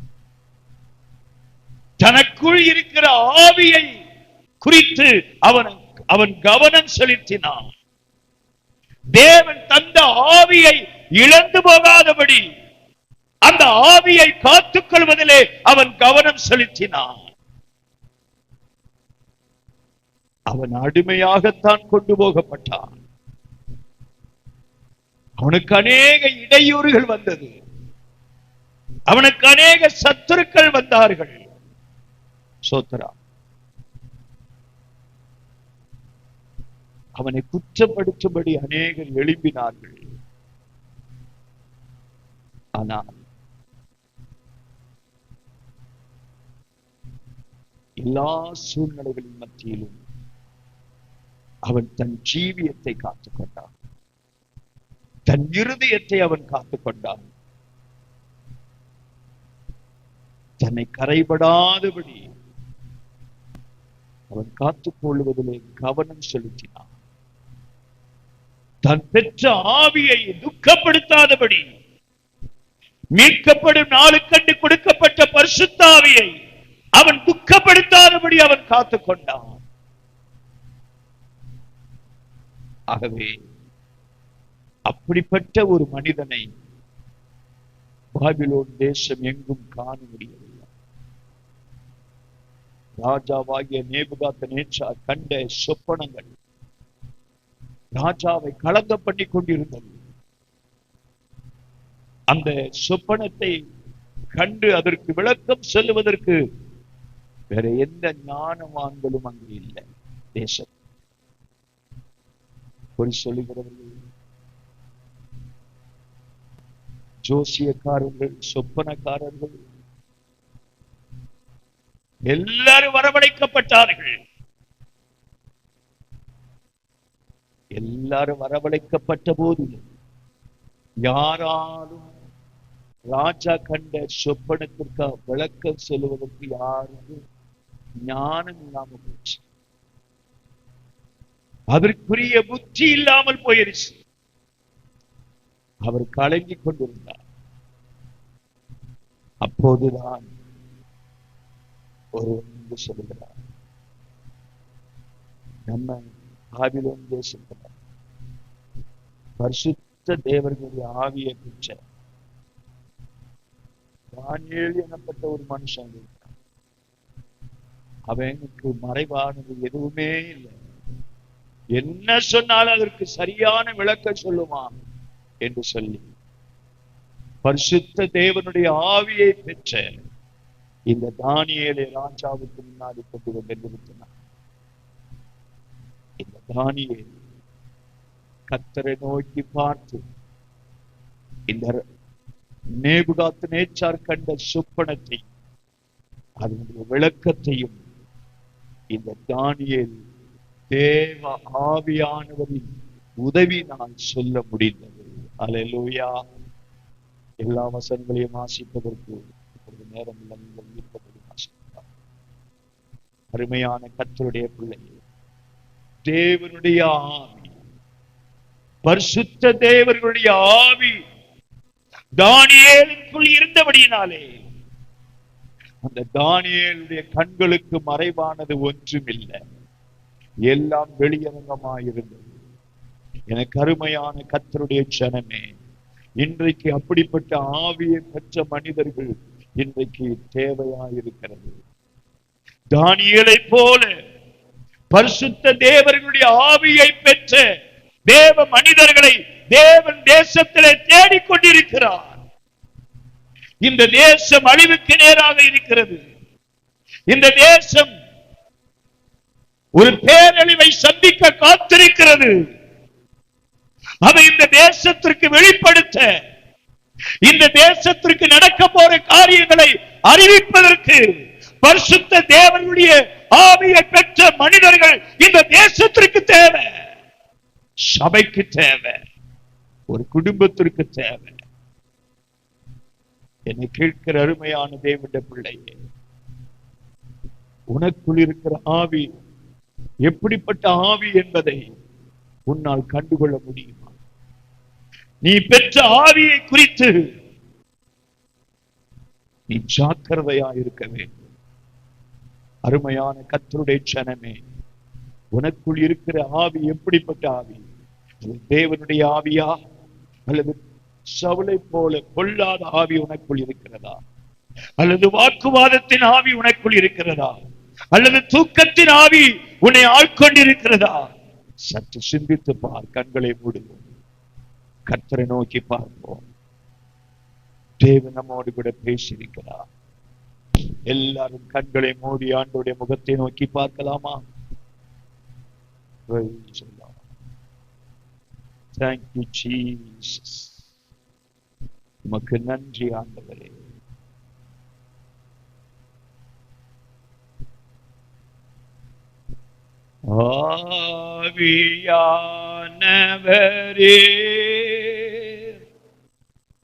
தனக்குள் இருக்கிற ஆவியை குறித்து அவன் கவனம் செலுத்தினான். தேவன் தந்த ஆவியை இழந்து போகாதபடி அந்த ஆவியை காத்துக் கொள்வதிலே அவன் கவனம் செலுத்தினான். அவன் அடிமையாகத்தான் கொண்டு போகப்பட்டான். அவனுக்கு அநேக இடையூறுகள் வந்தது. அவனுக்கு அநேக சத்துருக்கள் வந்தார்கள். சோத்ரா அவனை குற்றப்படுத்தும்படி அநேகர் எழும்பினார்கள். ஆனால் எல்லா சூழ்நிலைகளின் மத்தியிலும் அவன் தன் ஜீவியத்தை காத்துக் கொண்டான். தன் இருதயத்தை அவன் காத்துக் கொண்டான். தன்னை கரைபடாதபடி அவன் காத்துக் கொள்வதிலே கவனம் செலுத்தினான். தன் பெற்ற ஆவியை துக்கப்படுத்தாதபடி, மீட்கப்படும் நாளுக்கண்டு கொடுக்கப்பட்ட பரிசுத்த ஆவியை அவன் துக்கப்படுத்தாதபடி அவன் காத்துக் கொண்டான். ஆகவே அப்படிப்பட்ட ஒரு மனிதனை பாபிலோன் தேசம் எங்கும் காண முடியவில்லை. ராஜாவாகிய நேபுகாத்நேச்சார் கண்ட சொப்பனங்கள் ராஜாவை கலங்க பண்ணி கொண்டிருந்தது. அந்த சொப்பனத்தை கண்டு அதற்கு விளக்கம் சொல்லுவதற்கு வேற எந்த ஞானவான்களும் அங்கு இல்லை. தேசம் சொல்லுகிறவர்கள், ஜோசியக்காரர்கள், சொப்பனக்காரர்கள் எல்லாரும் வரவழைக்கப்பட்டார்கள். எல்லாரும் வரவழைக்கப்பட்ட போது யாராலும் ராஜா கண்ட சொப்பனத்திற்கு விளக்கம் சொல்லுவதற்கு யாருக்கும் ஞானம் இல்லாமல் போச்சு. அதற்குரிய புத்தி இல்லாமல் போயிருச்சு. அவர் கலங்கிக் கொண்டிருந்தார். அப்போதுதான் ஒரு சொல்லுகிறார், நம்ம பாபிலோன் தேசத்துல பரிசுத்த தேவர்களுடைய ஆவியை பெற்ற தானியேல் எனப்பட்ட ஒரு மனுஷன் இருக்கிறான். அவனுக்கு மறைவானது எதுவுமே இல்லை. என்ன சொன்னாலும் அதற்கு சரியான விளக்கம் சொல்லுவான் என்று சொல்லி பரிசுத்த தேவனுடைய ஆவியை பெற்ற இந்த தானியேலை ராஜாவுக்கு முன்னாடி கொண்டு வந்து நிறுத்தினார். இந்த தானியேல் கர்த்தரை நோக்கி பார்த்து இந்த நேபுகாத்நேச்சார் கண்ட சொப்பனத்தை அதனுடைய விளக்கத்தையும் இந்த தானியேல் தேவ ஆவியானவரின் உதவி நான் சொல்ல முடிந்தது. அல்லேலூயா. எல்லா வசனங்களையும் வாசிப்பதற்கு நேரம் இல்லை. நீங்கள் ஈர்க்கப்படி வாசிப்பார். அருமையான கர்த்தருடைய பிள்ளைகள், தேவனுடைய ஆவி, பரிசுத்த தேவர்களுடைய ஆவி தானியேலுக்குள் இருந்தபடியினாலே அந்த தானியேலுடைய கண்களுக்கு மறைவானது ஒன்றுமில்லை. எல்லாம் வெளியரங்கமாயிருந்தது. எனக்கு அருமையான கர்த்தருடைய ஜனமே, இன்றைக்கு அப்படிப்பட்ட ஆவியை பெற்ற மனிதர்கள் இன்றைக்கு தேவையாயிருக்கிறது. தானியேலை போல பரிசுத்த தேவர்களுடைய ஆவியை பெற்ற தேவ மனிதர்களை தேவன் தேசத்திலே தேடிக்கொண்டிருக்கிறார். இந்த தேசம் அழிவுக்கு நேராக இருக்கிறது. இந்த தேசம் ஒரு பேரழிவை சந்திக்க காத்திருக்கிறது. அதை இந்த தேசத்திற்கு வெளிப்படுத்த, இந்த தேசத்திற்கு நடக்க போற காரியங்களை அறிவிப்பதற்கு பரிசுத்த தேவனுடைய ஆவியை பெற்ற மனிதர்கள் இந்த தேசத்திற்கு தேவை. சபைக்கு தேவை, ஒரு குடும்பத்திற்கு தேவை. என்னை கேட்கிற அருமையான தேவனுடைய பிள்ளையே, உனக்குள் இருக்கிற ஆவி எப்படிப்பட்ட ஆவி என்பதை உன்னால் கண்டுகொள்ள முடியுமா? நீ பெற்ற ஆவியை குறித்து நீ ஜாக்கிரதையா இருக்க வேண்டும். அருமையான கர்த்தருடைய ஜனமே, உனக்குள் இருக்கிற ஆவி எப்படிப்பட்ட ஆவி? தேவனுடைய ஆவியா அல்லது சவுலை போல கொல்லாத ஆவி உனக்குள் இருக்கிறதா? அல்லது வாக்குவாதத்தின் ஆவி உனக்குள் இருக்கிறதா? அல்லது தூக்கத்தின் ஆவி உன்னை ஆட்கொண்டிருக்கிறதா? சற்று சிந்தித்து பார். கண்களை மூடுவோம், கர்த்தரை நோக்கி பார்ப்போம். தேவன் நம்மோடு கூட பேசியிருக்கிறார். எல்லாரும் கண்களை மூடி ஆண்டவருடைய முகத்தை நோக்கி பார்க்கலாமா? Thank you, Jesus. உமக்கு நன்றி ஆண்டவரே. ஆவியானவரே,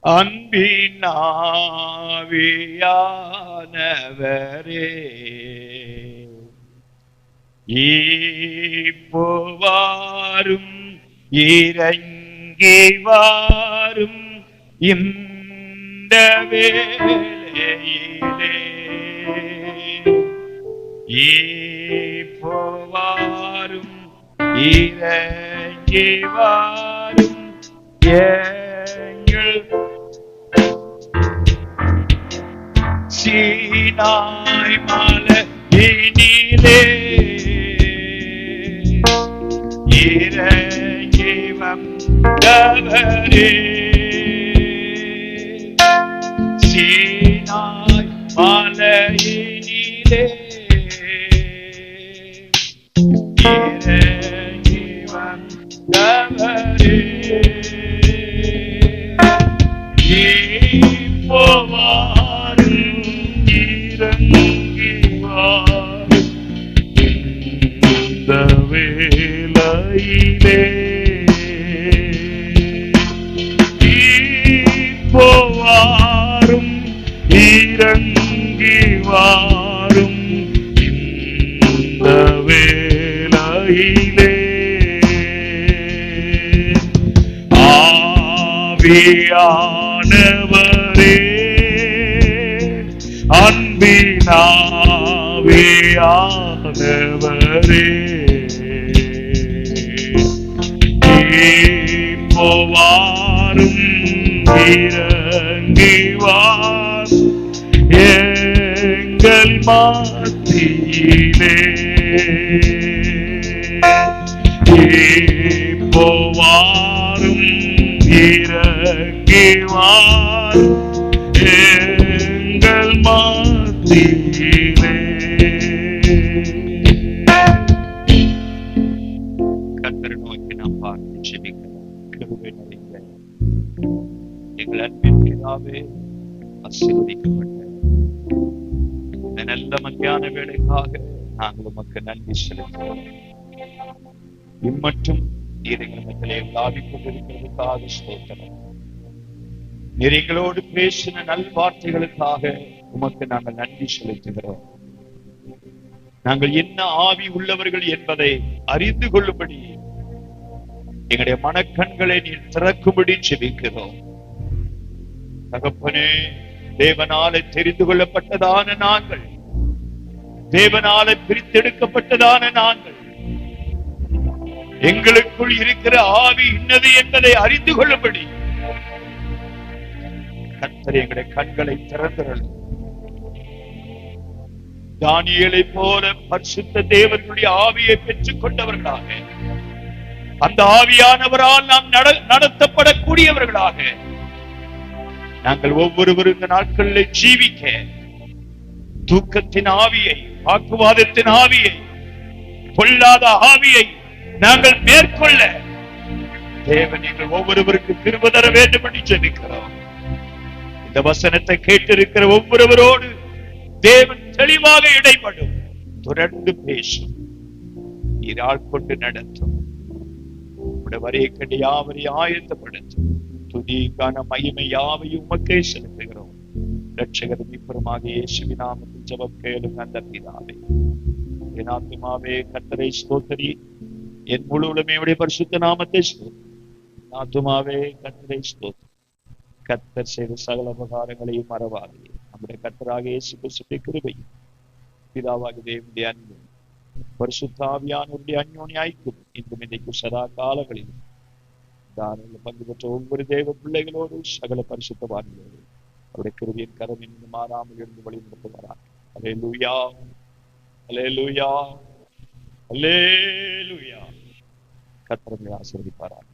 அன்பின் ஆவியானவரே, இப்போவாரும் இறங்கி வாரும் இந்த வேளையிலே, இப்போவாரும் இறங்கி வாரும் எங்கள் சீனாய் மலையினிலே, இறங்கி வந்தவரே, சீனாய் மலையினிலே, இறங்கி வந்தவரே, இப்போவாரும் இறங்கி வாரும் இந்த வேளையிலே, இப்போவாரும் இறங்கி வாரும் இந்த வேளையிலே, ஆவியானவரே, அன்பின் ஆவியானவரே, இப்போவாரும் இறங்கி வாரும் எங்கள் மத்தியிலே, இப்போவாரும் இறங்கி வாரும் எங்கள் மத்தியிலே. கர்த்தரை நோக்கி நாம் பார்த்து ஜெபிக்கலாம். கிருபை நிறைந்த எங்கள் அன்பின் பிதாவே, ஆசீர்வதிக்கப்பட்ட இந்த நல்ல மத்தியான வேளைக்காக நாங்கள் உமக்கு நன்றி செலுத்துகிறோம். இம்மட்டும் நீர் எங்கள் மத்தியிலே உலாவிக் கொண்டிருக்கிறதுக்காக ஸ்தோத்திரம். நீர் எங்களோடு பேசின நல்வார்த்தைகளுக்காக உமக்கு நாங்கள் நன்றி செலுத்துகிறோம். நாங்கள் என்ன ஆவி உள்ளவர்கள் என்பதை அறிந்து கொள்ளும்படி எங்களுடைய மனக்கண்களை நீர் திறக்கும்படி ஜெபிக்கிறோம். தகப்பனே, தேவனாலே தெரிந்து கொள்ளப்பட்டதான நாங்கள், தேவனாலே பிரித்தெடுக்கப்பட்டதான நாங்கள், எங்களுக்குள் இருக்கிற ஆவி இன்னது என்பதை அறிந்து கொள்ளும்படி கர்த்தர் எங்களுடைய கண்களை திறந்தருளும். தானியேலை போல பரிசுத்த தேவனுடைய ஆவியை பெற்றுக் கொண்டவர்களாக, அந்த ஆவியானவரால் நாம் நடத்தப்படக்கூடியவர்களாக நாங்கள் ஒவ்வொருவரும் இந்த நாட்களில் ஜீவிக்க, தூக்கத்தின் ஆவியை, வாக்குவாதத்தின் ஆவியை, பொல்லாத ஆவியை நாங்கள் மேற்கொள்ள தேவன் எங்கள் ஒவ்வொருவருக்கு கிருபை தர வேண்டும் என்று ஜெபிக்கிறோம். இந்த வசனத்தை கேட்டிருக்கிற ஒவ்வொருவரோடு தேவன் தெளிவாக இடைப்படும், தொடர்ந்து பேசும், நீரால் கொண்டு நடத்தும், வரையை கண்டு யாவரை ஆயத்தப்படுத்தும். துதிக்கான மகிமை யாவையும் உமக்கே செலுத்துகிறோம். இரட்சகர் மீட்பருமாக இயேசுவின் நாமத்தில் ஜெபம் கேளுங்க அந்த பிதாவே. என் ஆத்துமாவே கர்த்தரை ஸ்தோத்திரி, என் முழு உலமையுடைய பரிசுத்த நாமத்தை ஸ்தோத்திரி. என் ஆத்துமாவே கர்த்தரை ஸ்தோத்திரி. கர்த்தர் செய்த சகல உபகாரங்களையும் மறவாதே. நம்முடைய கர்த்தராக இயேசு கிறிஸ்துவின் கிருபையும் பிதாவாகிய தேவனுடைய அன்பும் பரிசுத்த ஆவியானவருடைய அந்யோன்ய ஐக்கியமும் இன்றும் இன்றைக்கும் சதா காலங்களிலும் பங்கு பெற்ற ஒவ்வொரு தேவ பிள்ளைகளோடு சகல பரிசுத்தவான்களோடு அவருடைய கிருபையின் கரம் இன்னும் மாறாமல் இருந்து வழிநடத்துவாராக. அல்லேலூயா, அல்லேலூயா, அல்லேலூயா. கர்த்தர் உங்களை ஆசீர்வதிப்பாராக.